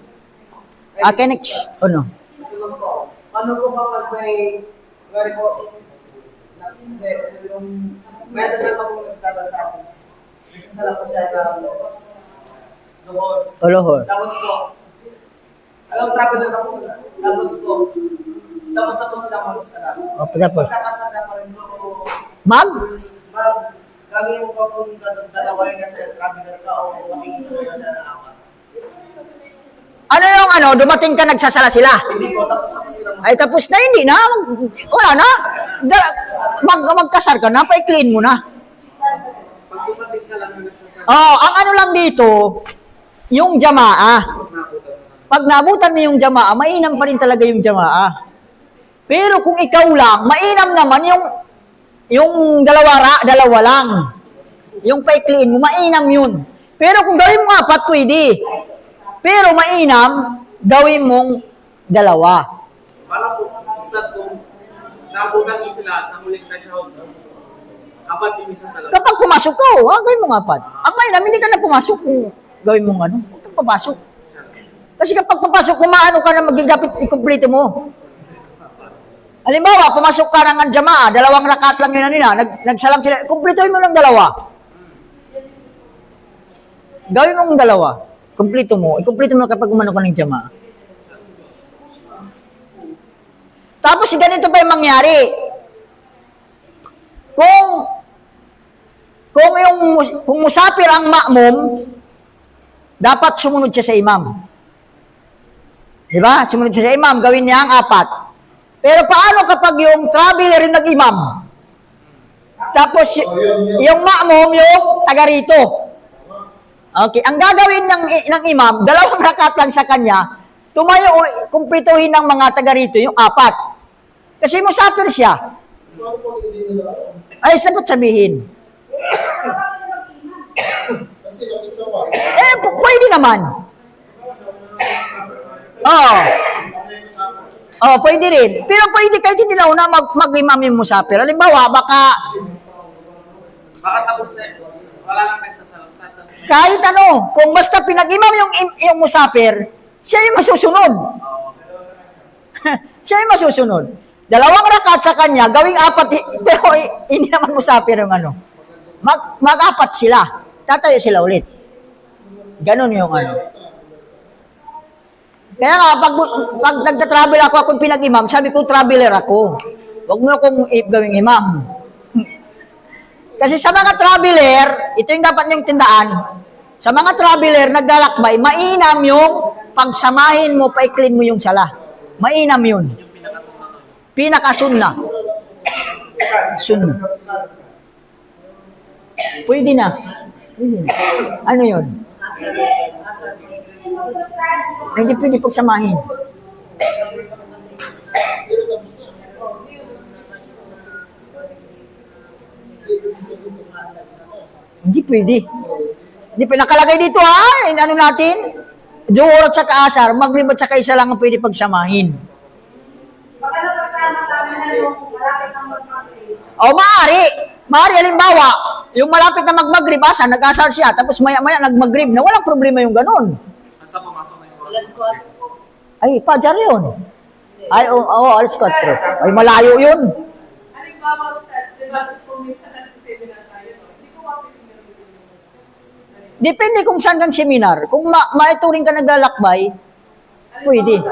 A: Okay, next.
B: Ano po kapag may, gari po, may dadal po nagdadasal. Nagsasala po siya ng doon.
A: Olohor.
B: Tapos po, alam, travel na po. Tapos po, tapos na po sila magsala.
A: Tapos.
B: Magkakasala pa rin po. Lagi mo pa kung dalawa yung nasa traveler ka o makikisa mo na ng apat.
A: Dumating ka, nagsasala sila.
B: Hindi po, tapos na po sila
A: Ay, tapos na, hindi na. Wala na. Magkasar ka na, pa-clean mo na.
C: Pag dumating ka lang na nagsasabi,
A: Ang lang dito, yung jamaa. Pag naabutan mo yung jamaa, mainam pa rin talaga yung jamaa. Pero kung ikaw lang, mainam naman yung dalawa lang. Yung pa-clean mo, mainam yun. Pero kung gawin mo 4, pwede. Pero mainam, gawin mong 2.
C: paano po, Ustad, kung naabutan mo sila sa muling tashahud, apat yung isa sa lahat.
A: Kapag pumasok ka, gawin mong 4. Ang mainam, hindi ka na pumasok kung gawin mong huwag kang papasok. Kasi kapag papasok, kumaano ka na magigapit, ikumpleto mo. Halimbawa, pumasok ka ng jamaa, 2 rakaat lang yun nila, nagsalam sila, kumpletohin mo ng 2. Gawin mong 2. Kumpleto mo. Ikumpleto mo kapag umano ka ng jamaa. Tapos, ganito pa yung mangyari. Kung musafir ang ma'mum, dapat sumunod siya sa imam. Diba? Sumunod siya sa imam, gawin niya ang 4. Pero paano kapag yung traveler yung nag-imam? Tapos, yung ma'mum, yung taga rito. Okay, ang gagawin ng imam, 2 rakaat lang sa kanya, tumayo, kumplituhin ng mga taga rito, yung 4. Kasi musafir siya. Ay, sapat sabihin.
F: Kasi nakisawa.
A: Pwede naman. Pwede rin. Pero pwede kahit hindi na una mag-imam yung musafir. Halimbawa, baka
C: Tapos na, wala nang nagsasala, Ustad. Tapos may-
A: kahit kung basta pinag-imam yung musafir, siya yung masusunod. Siya yung masusunod. 2 rakaat sa kanya, gawing 4, pero hindi naman musafir yung Mag-4 sila. Tatayo sila ulit. Ganon yung Kaya nga, pag nagta-travel ako, akong pinag-imam, sabi ko, traveler ako. Huwag mo akong gawing imam. Kasi sa mga traveler, ito yung dapat niyong tindaan, Sa mga traveler, naglalakbay, mainam yung pagsamahin mo, paiklin mo yung sala. Mainam yun.
C: Yung pinakasunod.
A: Pinakasunna. Sunna. Pwede na. Pwede na. Ano yun? Hindi pwede pagsamahin. Hindi pwede. Hindi pwede. Nakalagay dito ha. Ano natin? Duhur at saka asar. Maghrib at saka isa lang ang pwede pagsamahin.
D: Baka napagsama-sama na yung malapit ng mag-maghrib.
A: O maaari. Maaari, halimbawa, yung malapit na mag-maghrib, asar, nag-asar siya, tapos maya-maya nag-maghrib na, walang problema yung ganun.
C: Basta pumasok na yung oras.
A: Ay, pajar yun. Ay, oo, alas 4. Ay, malayo yun.
D: Halimbawa, stats, di ba, kung minsan nag-seminar tayo, no? Hindi ko mapipigil yung
A: Depende kung saan kang seminar. Kung maituring ka naglalakbay, pwede.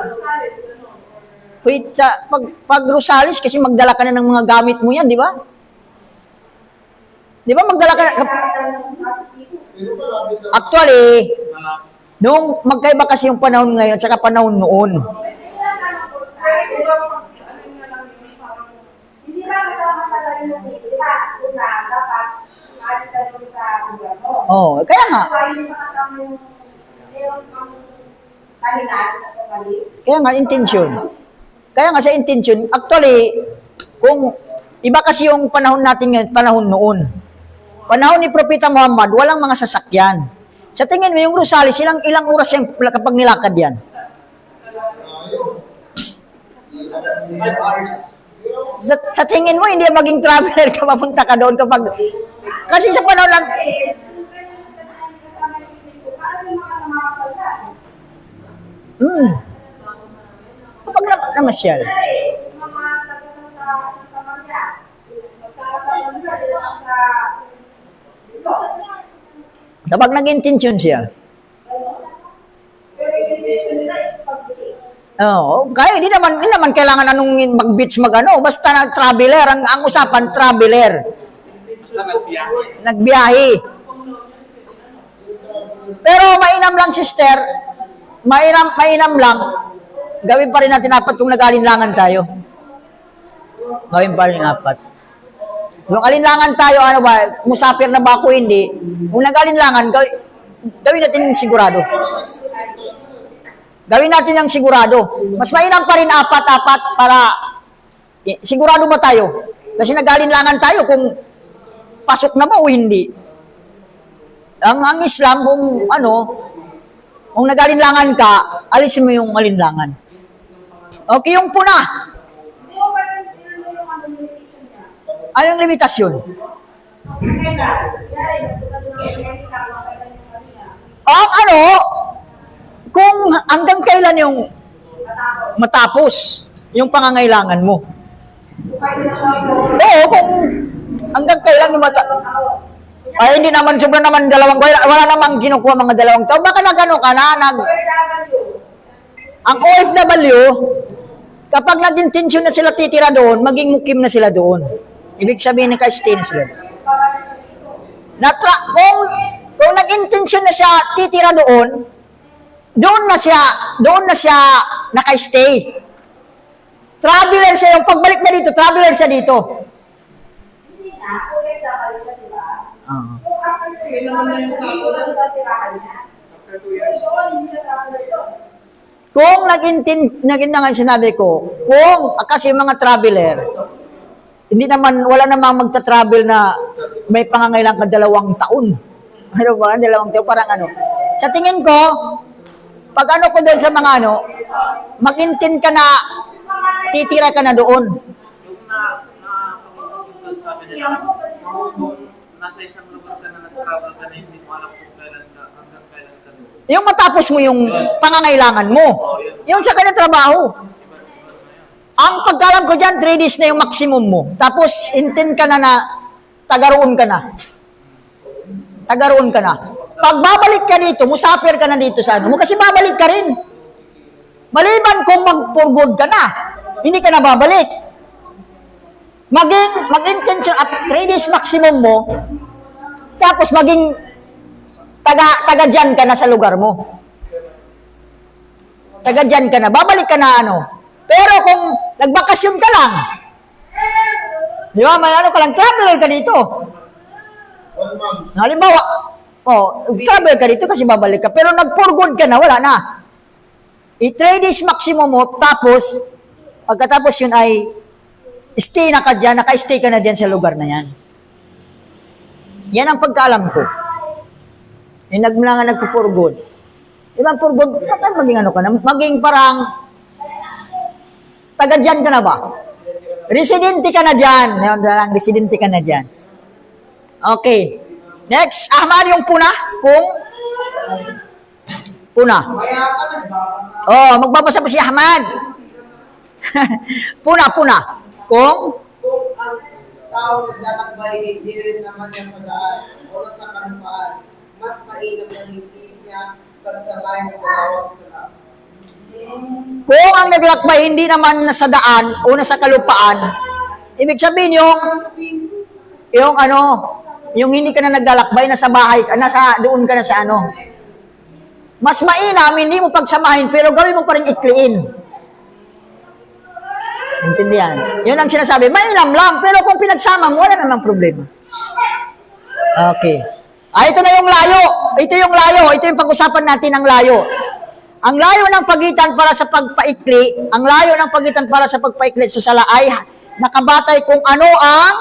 A: Pwede, pag Rosales, kasi magdala ka na ng mga gamit mo yan, di ba? Di ba magdala ka na, actually,
C: Malapit.
A: nung magkaiba kasi yung panahon ngayon at saka panahon noon.
D: Hindi ba kasama sa galing mo, di ba? Una, dapat maalis ka dito sa lugar mo.
A: Oh, kaya nga.
D: Hindi ba kasama yung meron kang talinaan sa pagkalis?
A: Kaya nga, intention. Kaya nga sa intention, actually, kung iba kasi yung panahon natin ngayon, panahon noon. Panahon ni Propeta Muhammad, walang mga sasakyan. Sa tingin mo, yung Rosales, ilang oras yung kapag nilakad yan?
B: 5 hours.
A: Sa tingin mo, hindi maging traveler ka, papunta ka doon kapag... Kasi sa panahon lang... Kapag namasyal. Kapag nag-intention siya. Oo, kaya hindi naman kailangan anong mag-beach magano, basta na traveler, ang usapan traveler.
C: Basta nagbiyahe.
A: Nagbiyahe. Pero mainam lang sister, mainam lang. Gawin pa rin natin apat kung nag-alinlangan tayo. Gawin pa rin apat. Yung alinlangan tayo, ano ba, musafir na ba ako hindi, kung nag-alinlangan, gawin natin yung sigurado. Gawin natin yung sigurado. Mas mainam pa rin apat-apat para sigurado ba tayo? Kasi nag-alinlangan tayo kung pasok na ba o hindi. Ang Islam, kung nag-alinlangan ka, alisin mo yung alinlangan. Okay, yung puna. Anong limitasyon? Kung hanggang kailan yung matapos yung pangangailangan mo. Oo, kung hanggang kailan yung ay, hindi naman, sobra naman wala namang kinukuha mga 2 taon. Baka nagano ka na, ang OFW, kapag nag-intensyon na sila titira doon, maging mukim na sila doon. Ibig sabihin, naka-stay na sila doon. Kung nag-intensyon na siya titira doon, doon na siya naka-stay. Traveler siya, yung pagbalik na dito, traveler siya dito.
D: Hindi nga, ulit na balik na, di ba?
A: Uh-huh.
D: Kung after 2 years, dito na diba tirahan niya? Hindi siya traveler yun.
A: Kung nag-intindihan sinabi ko, kasi mga traveler, wala namang magta-travel na may pangangailangan ka 2 taon. Ano ba? 2 taon, parang ano. Sa tingin ko, pag ano ko doon sa mga mag-intend ka na, titira ka na doon.
C: Yung Panginoon sabi nila, kung nasa isang lugar ka na nag-travel ka na, hindi mo alam kung hanggang kailan ka doon.
A: Yung matapos mo yung pangangailangan mo. Yung sa kanya trabaho. Ang pagkalam ko dyan, 3 days na yung maximum mo. Tapos, intend ka na tagaroon ka na. Tagaroon ka na. Pag babalik ka dito, musafir ka na dito sa ano mo, kasi babalik ka rin. Maliban kung mag-forward ka na, hindi ka na babalik. Mag-intention at 3 days maximum mo, tapos maging taga dyan ka na sa lugar mo. Taga dyan ka na, babalik ka na ano. Pero kung nagbakasyon ka lang, di ba, may ano ka lang, traveler ka dito.
F: 1 month.
A: Halimbawa, travel ka dito kasi babalik ka, pero nag-for good ka na, wala na. I-3 days maximum mo, tapos, pagkatapos yun ay, stay na ka dyan, naka-stay ka na dyan sa lugar na yan. Yan ang pagkaalam ko. Yung nagpo-for good. Ibang for good, bakit maging ano ka na? Maging parang, taga dyan ka na ba? Residente ka na dyan. Residente ka na dyan. Okay. Next, Ahmad, yung puna. Puna.
B: Kaya ka nagbabasa.
A: Oh, magbabasa pa si Ahmad. Puna. Kung
B: Kung ang tao naglalakbay, hindi rin naman niya sa daan o sa kalupaan, mas mainam na hindi niya pagsabay ng dalawang sala.
A: Kung ang naglakbay hindi naman nasa daan o nasa kalupaan, ibig sabihin yung hindi ka na naglalakbay, nasa bahay ka, doon ka na sa ano. Mas mainam, hindi mo pagsamahin, pero gawin mo pa rin ikliin. Intindihan? Yun ang sinasabi, mainam lang, pero kung pinagsama mo, wala namang problema. Okay. Ito na yung layo. Ito yung layo. Ito yung pag-usapan natin ng layo. Ang layo ng pagitan para sa pagpaikli, sa sala ay nakabatay kung ano ang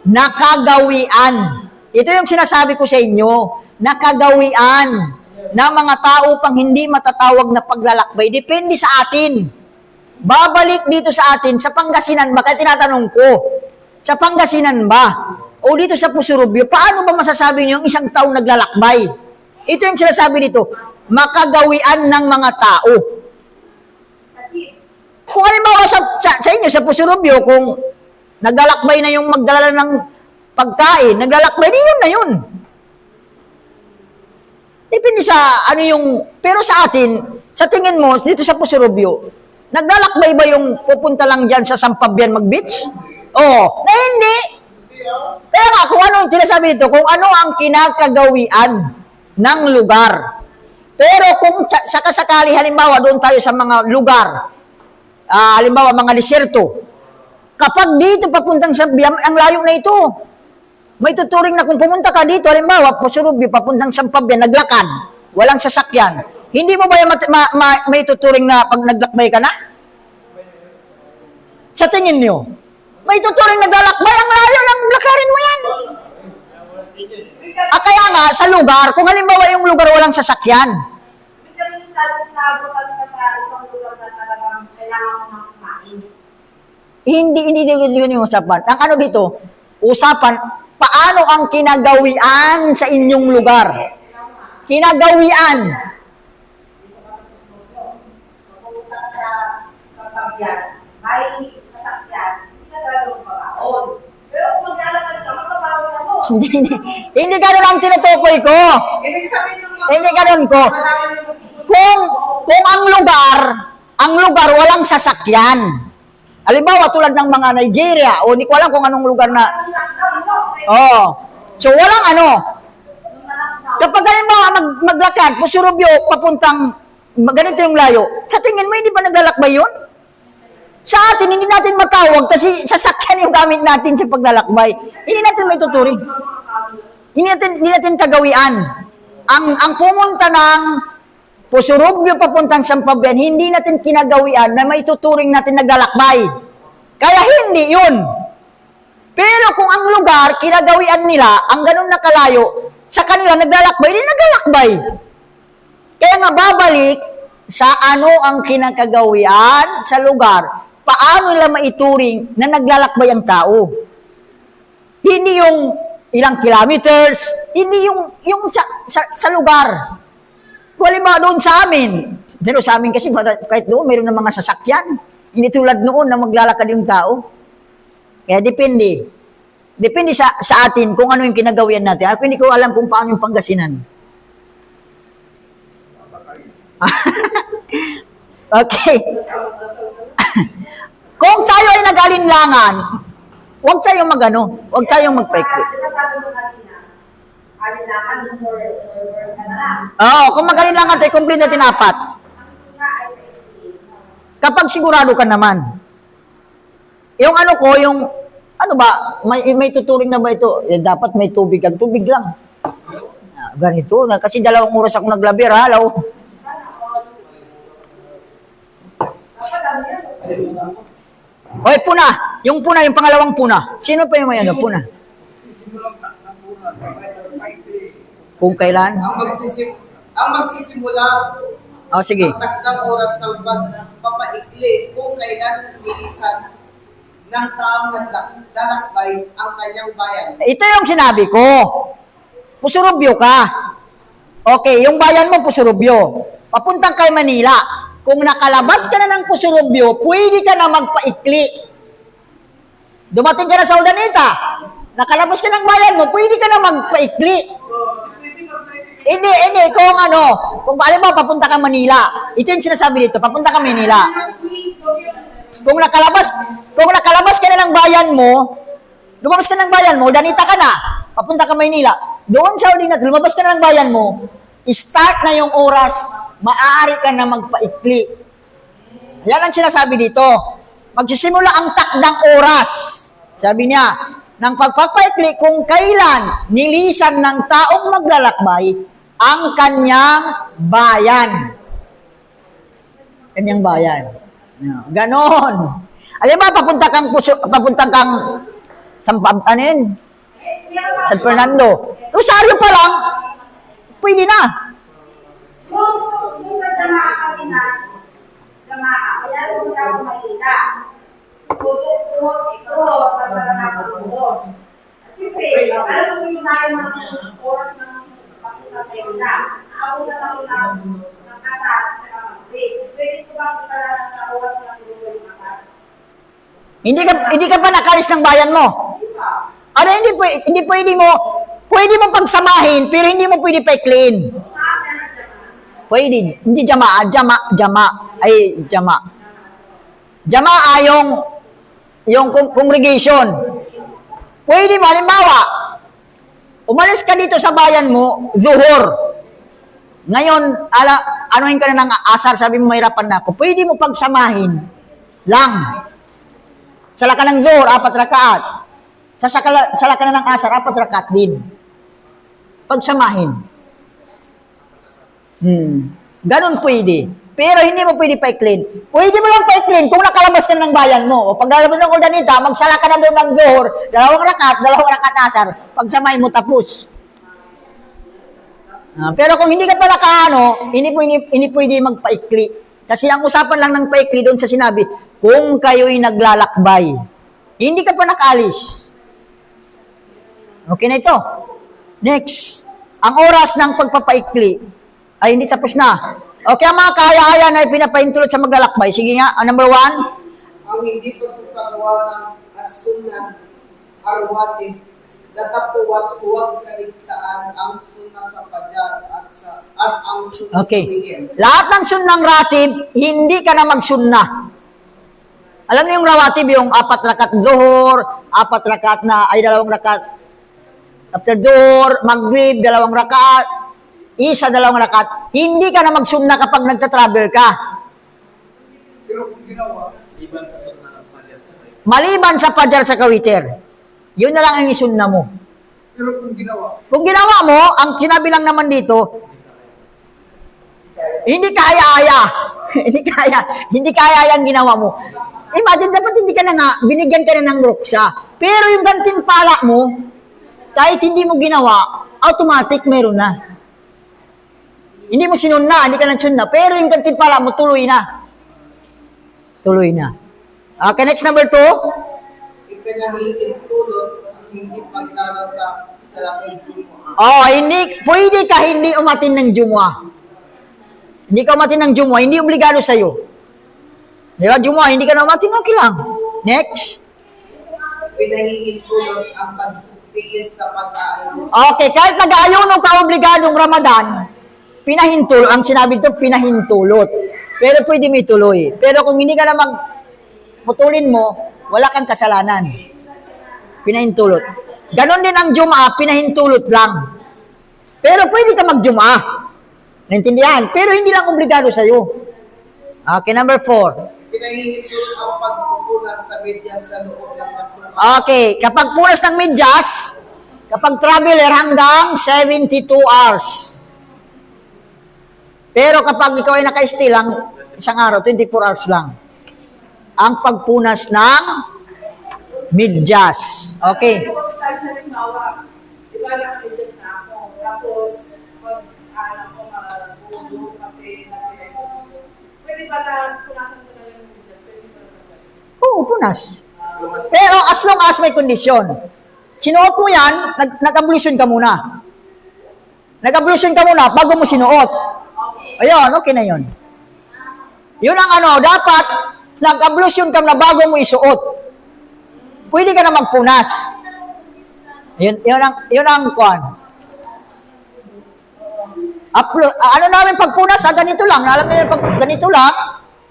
A: nakagawian. Ito yung sinasabi ko sa inyo, nakagawian ng mga tao pang hindi matatawag na paglalakbay. Depende sa atin. Babalik dito sa atin, sa Pangasinan ba? Kaya tinatanong ko, sa Pangasinan ba? O dito sa Pusurubyo, paano ba masasabi niyo yung isang tao naglalakbay? Ito yung sinasabi dito, makagawian ng mga tao. Kung halimbawa sa inyo, sa Pusurubyo, kung naglalakbay na yung magdala ng pagkain, naglalakbay, di yun na yun. Depende sa ano yung, pero sa atin, sa tingin mo, dito sa Pusurubyo, naglalakbay ba yung pupunta lang dyan sa Sampabian mag-beach? Oo. Na hindi. Kaya nga, kung ano yung tinasabi dito, kung ano ang kinakagawian ng lugar. Pero kung sa kasakali, halimbawa, doon tayo sa mga lugar, halimbawa, mga desierto, kapag dito papuntang Sampabian, ang layo na ito. May tuturing na kung pumunta ka dito, halimbawa, Pusurubyo, papuntang Sampabian, naglakad, walang sasakyan. Hindi mo ba yung may tuturing na pag naglakbay ka na? Sa tingin niyo, may tuturing naglalakbay, ang layo ng lakarin mo yan. Kaya nga, sa lugar, kung halimbawa yung lugar walang sasakyan, hindi yung usapan. Ang ano dito, usapan, paano ang kinagawian sa inyong lugar? Kinagawian.
E: May sasakyan, hindi ka talaga magpapakaon. Pero kung maglalakad ka, magpapakaon ka mo.
A: Hindi ganun ang tinutukoy ko.
B: Ibig sabihin ng mga
A: Hindi ganun ko. Kung ang lugar walang sasakyan. Halimbawa tulad ng mga Nigeria o hindi ko alam kung anong lugar na. So walang ano. Kapag halimbawa maglakad, Pusurubyo, papuntang ganito yung layo, sa tingin mo hindi ba naglalakbay yun? Sa atin, hindi natin matawag kasi sasakyan yung gamit natin sa paglalakbay. Hindi natin may tuturing. Hindi natin kagawian. Ang pumunta ng Pusurubyo papuntang Sampabian, hindi natin kinagawian na may tuturing natin naglalakbay. Kaya hindi yun. Pero kung ang lugar, kinagawian nila, ang ganun na kalayo, sa kanila naglalakbay, hindi naglalakbay. Kaya nga babalik sa ano ang kinakagawian sa lugar, paano nila maituring na naglalakbay ang tao. Hindi yung ilang kilometers, hindi yung sa lugar. Halimbawa doon sa amin, pero sa amin kasi kahit doon mayroon ng mga sasakyan, hindi tulad noon na maglalakad yung tao. Kaya depende. Depende sa atin kung ano yung kinagawian natin. Ako hindi ko alam kung paano yung Pangasinan. Okay. Kung tayo ay nag-alinlangan, huwag tayong magpaikli.
E: Sabi mo kanina, Kalinangan for ka na lang.
A: Oo, kung magaling lang ka, complete na tinapat.
E: Ang sunna ay paikli.
A: Kapag sigurado ka naman. Yung ano ko, yung, ano ba, may tuturing na ba ito? Eh, dapat may tubig lang. Tubig lang. Ganito. Kasi 2 oras ako naglabir, halaw.
E: Dapat ano yan?
A: Oy, puna. Yung puna, yung pangalawang puna. Sino pa yung may ano, puna? Kung kailan?
B: Ang magsisimula
A: Oh, sige.
B: ang takdang oras ng pagpapaikli kung kailan nilisan ng taong naglalakbay ang kanyang bayan.
A: Ito yung sinabi ko. Pusurubyo ka. Okay, yung bayan mo, Pusurubyo. Papuntang kay Manila. Kung nakalabas ka na ng Pusurubyo, pwede ka na magpaikli. Dumating ka na sa Urdaneta. Nakalabas ka ng bayan mo, pwede ka na magpaikli. Hindi, kung ano, kung alam mo, papunta ka Manila. Ito yung sinasabi dito, papunta ka Manila. Kung nakalabas ka na ng bayan mo, lumabas ka ng bayan mo, Urdaneta ka na, papunta ka Manila. Doon sa Urdaneta, lumabas ka na ng bayan mo, start na yung oras, maaari ka na magpaikli. Yan ang sinasabi dito. Magsisimula ang takdang oras. Sabi niya, ng pagpapaikli kung kailan nilisan ng taong maglalakbay ang kanyang bayan. Kanyang bayan. Ganon. Alam mo, papuntang kang San Fernando. Rosario pa lang, pwede na.
E: Yung sa jamaa kanina, kaya pumunta ako Maynila. Ito, pasara na ako doon. Siyempre, alam mo yung tayo ng oras ng papunta sa Maynila. Ako na lang ng kasal at mag-break. Pwede ko ba pasara sa oras ng yung kasal?
A: Hindi ka pa nakalis ng bayan mo.
E: Hindi ba?
A: Ano, hindi pwede mo pagsamahin, pero hindi mo pwede pa-clean. Pwede. Hindi jama. Jama yung congregation. Pwede mo, halimbawa, umalis ka dito sa bayan mo, zuhur. Ngayon, anuhin ka na ng asar, sabi mo, mahirapan na ako. Pwede mo pagsamahin lang. Sala ka ng zuhur, 4 rakaat. Sala ka na ng asar, 4 rakaat din. Pagsamahin. Ganon pwede. Pero hindi mo pwede pa-clean. Pwede mo lang pa-clean kung nakalabas ka ng bayan mo. O pag nalabas ng Urdaneta, magsala ka na doon ng zuhur, 2 rakaat asar. Pagsamahin mo, tapos. Pero kung hindi ka pa nakaano, hindi pwede magpa-ikli. Kasi ang usapan lang ng pa-ikli doon sa sinabi, kung kayo'y naglalakbay, hindi ka pa nakalis. Okay na ito. Next. Ang oras ng pagpapaikli ay hindi tapos na. Okay, ang mga kahaya-haya na pinapaintulot sa maglalakbay. Sige nga, number 1.
B: Ang hindi pagsasagawa ng as-sunnah arwati, datapuwat huwag kaligtaan ang sunnah sa pajar at ang sunnah
A: Okay.
B: sa bigyan.
A: Lahat ng sunnang ratib, hindi ka na magsunnah. Alam niyo yung rawatib, yung 4 rakat zuhur, 4 rakat na, ay 2 rakat after zuhur, maghrib, 2 rakat, isa 2 rakat. Hindi ka na magsunnah kapag nagta-travel ka.
C: Pero kung ginawa, iban sa sunna ng palyat.
A: Maliban sa pajar sa kawiter. Yun na lang ang isunnah mo.
C: Pero kung ginawa,
A: Kung ginawa mo, ang sinabi lang naman dito, hindi kaya-aya. hindi kaya ang ginawa mo. Imagine, dapat hindi ka na nga, binigyan ka na ng ruksa. Pero yung gantimpala mo, kahit hindi mo ginawa, automatic meron na. Hindi mo sinunna, hindi ka nagsunna, pero yung gantimpala mo, tuloy na. Tuloy na. Okay, next number 2.
B: Ipinahingin tulot ang hindi pagdaraw sa salaking Jumu'ah.
A: Pwede ka hindi umatin ng Jumu'ah. Hindi ka umatin ng Jumu'ah, hindi obligado sa'yo. Di ba, Jumu'ah, hindi ka na umatin, okay lang. Next.
B: Pinahingin tulot ang pagtitiis sa pag-aayon.
A: Okay, kahit nag-aayuno ka obligadong Ramadan, ang sinabi dito, pinahintulot. Pero pwede may tuloy. Pero kung hindi ka na putulin mo, wala kang kasalanan. Pinahintulot. Ganon din ang Jumu'ah, pinahintulot lang. Pero pwede ka mag-Jum'ah. Naintindihan? Pero hindi lang obligado sa'yo. Okay, number 4.
B: Pinahihit yun ang pagpupunas sa medyas sa loob ng 3
A: Okay, kapag punas ng medyas, kapag traveler hanggang 72 hours. Pero kapag ikaw ay naka-stay lang, isang araw, 24 hours lang. Ang pagpunas ng medyas. Okay.
D: Tapos, sa halimbawa, di ba naka-adjust na ako. Tapos, pag ko mag-ulo kasi nasira yung ulo. Pwede ba na punasan ko na lang yung adjust? Pwede ba na
A: Oo, punas. Pero as long as may kondisyon. Sinuot mo yan, nag-ablution ka muna. Nag-ablution ka muna bago mo sinuot. Ayun, okay na yun. Yun ang ano, dapat nag-ablution ka na bago mo isuot. Pwede ka na magpunas. Yun ang kuan. Ano namin pagpunas, ganito lang. Alam niyo pag ganito lang,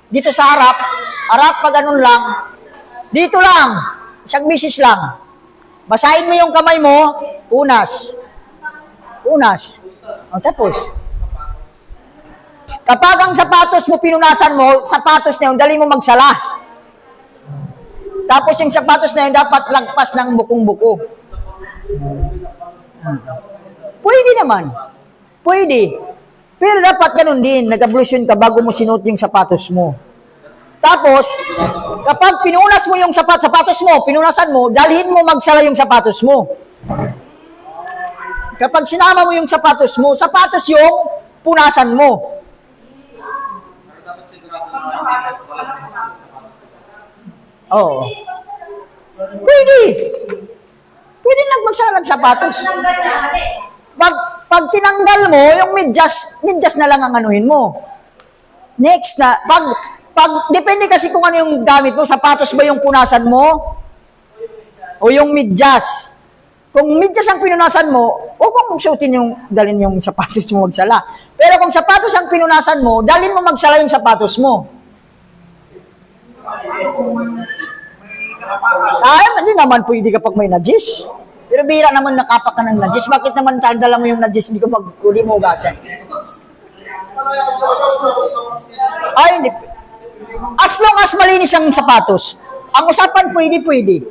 A: dito sa harap, pag ganun lang, dito lang, isang bisis lang. Basahin mo yung kamay mo, punas. Punas. O, tapos. Kapag ang sapatos mo pinunasan mo, sapatos na yun, dali mo magsala. Tapos yung sapatos na yun, dapat lagpas ng bukong-buko. Pwede naman. Pwede. Pero dapat ganun din, nag-ablution ka bago mo sinuot yung sapatos mo. Tapos, kapag pinunas mo yung sapatos mo, pinunasan mo, dalhin mo magsala yung sapatos mo. Kapag sinama mo yung sapatos mo, sapatos yung punasan mo.
C: Dapat sigurado na walang
A: Oo. Pwede. Pwede nagmagsala ng sapatos. Pag tinanggal mo, yung medyas na lang ang anuhin mo. Next na, depende kasi kung ano yung gamit mo, sapatos ba yung punasan mo? O yung medyas? Kung medyas ang pinunasan mo, huwag mong suotin dalhin yung sapatos mo magsala. Pero kung sapatos ang pinunasan mo, dalhin mo magsala yung sapatos mo. Hindi naman pwede kapag may najis. Pero bira naman nakapak ka ng najis. Bakit naman dala mo yung najis, hindi ko magkuli mo ugasan? Ay, hindi. As long as malinis ang sapatos. Ang usapan, pwede.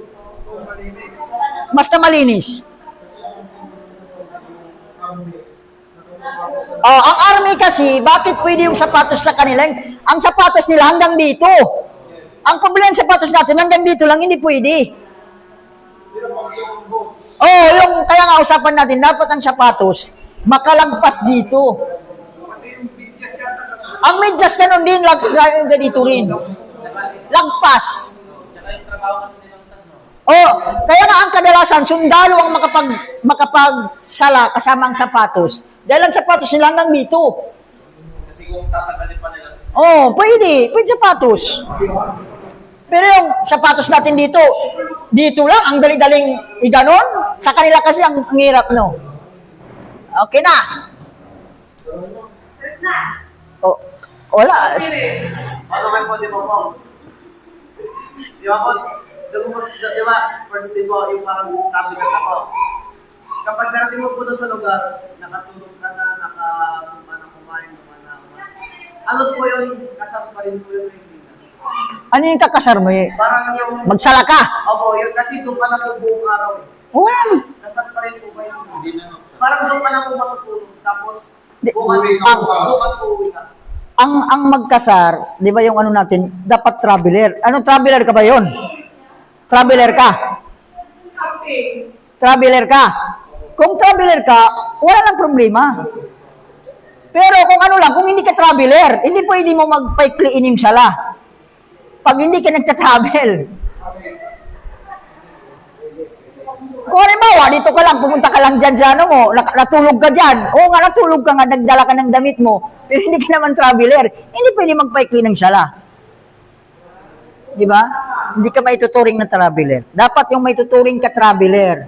A: Basta malinis. Ang army kasi, bakit pwede yung sapatos sa kanila? Ang sapatos nila hanggang dito. Ang problema ng sapatos natin, hanggang dito lang, hindi pwede. Kaya nga usapan natin, dapat ang sapatos, makalagpas dito. Ang medyas ganun din, lagpas dito rin. Lagpas.
C: Tsaka yung trabaho kasi nilang no?
A: Kaya nga ang kadalasan, sundalo ang makapagsala kasama ang sapatos. Dahil ang sapatos nila hanggang dito.
C: Kasi kung tatagalin pa nila.
A: Pwede sapatos. Pero yung sapatos natin dito lang, ang dali-daling iganon. Sa kanila kasi ang hirap, no? Okay na. Wala.
B: Ano may pwede mo po? Di ba, first day po, yung parang kabigat ako. Kapag darating mo po doon sa lugar, nakatulog ka na, kumain. Ano po yung kasama pa rin po yung hindi na?
A: Ano yung kakasar mo eh?
B: Parang yung...
A: Magsala ka.
B: Opo, yun kasi doon ka na po buong araw eh.
A: Wala.
B: Kasama pa rin po ba yung...
C: Hindi na
B: Parang doon ka na po matutulog. Tapos, bukas po uwi ka.
A: Ang magkasar, di ba yung ano natin, dapat traveler. Anong traveler ka ba yon? Traveler ka. Traveler ka. Kung traveler ka, wala lang problema. Pero kung ano lang, kung hindi ka traveler, hindi pwede mo magpaikliin yung sala. Pag hindi ka nagta-travel. Kung halimbawa, dito ka lang, pumunta ka lang dyan sa ano mo, natulog ka dyan. Oo nga, natulog ka nga, nagdala ka ng damit mo, pero hindi ka naman traveler. Hindi pwede magpaikli ng sala. Di ba? Hindi ka maituturing na traveler. Dapat yung maituturing ka traveler.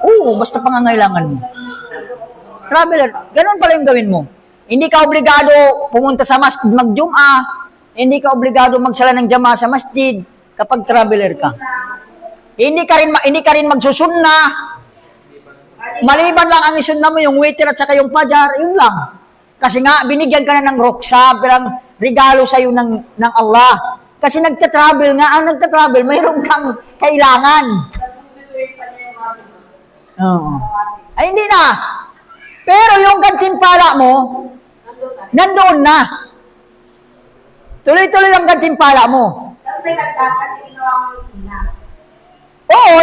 A: Oo, basta pangangailangan mo. Traveler, ganun pala yung gawin mo. Hindi ka obligado pumunta sa masjid mag-Jum'ah. Hindi ka obligado magsala ng Jamaah sa masjid kapag traveler ka. Hindi ka rin magsusunna. Maliban lang ang isunna mo, yung waiter at saka yung pajar, yun lang. Kasi nga, binigyan ka na ng ruksa, pirang regalo sa'yo ng Allah. Kasi nagtatravel nga, ang nagtatravel, mayroon kang kailangan. Oo. Ay, hindi na. Pero yung gantimpala mo, nandoon na. Tuloy-tuloy ang gantimpala mo. Oo,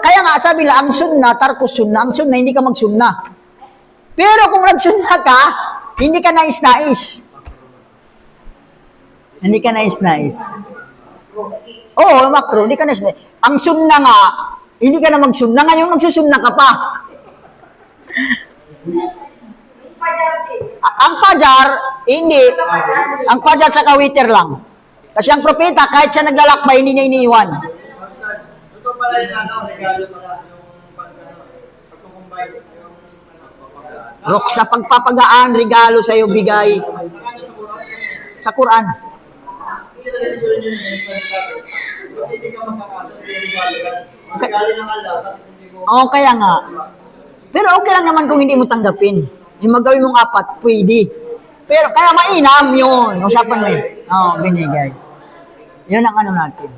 A: kaya nga sabi lang, ang sunna, tarkus sunna, ang sunna, hindi ka magsunna. Pero kung nagsunna ka, hindi ka nais-nais. Hindi ka nais-nais. Oo, makro, hindi ka nais-nais. Ang sunna nga, hindi ka na magsunna, ngayon magsusunna ka pa. Ang pajar, hindi. Ang pajar sa kawiter lang. Kasi ang propeta, kahit siya naglalakbay, hindi niya iniiwan.
F: Ito pala yung regalo pala, yung pagkukumbay, yung
A: Rok sa pagpapagaan, regalo sa'yo, bigay. Sa Quran.
F: kasi nalilito yun yung sabi, bakit hindi ka magkakaso, hindi regalo ka. Ang regalo ng Allah, bakit hindi mo...
A: Oo, kaya nga. Pero okay lang naman kung hindi mo tanggapin. Yung magawin mong 4, pwede. Pero kaya mainam yun. Usapan mo yun. Oo, binigay. Yun ang ano natin.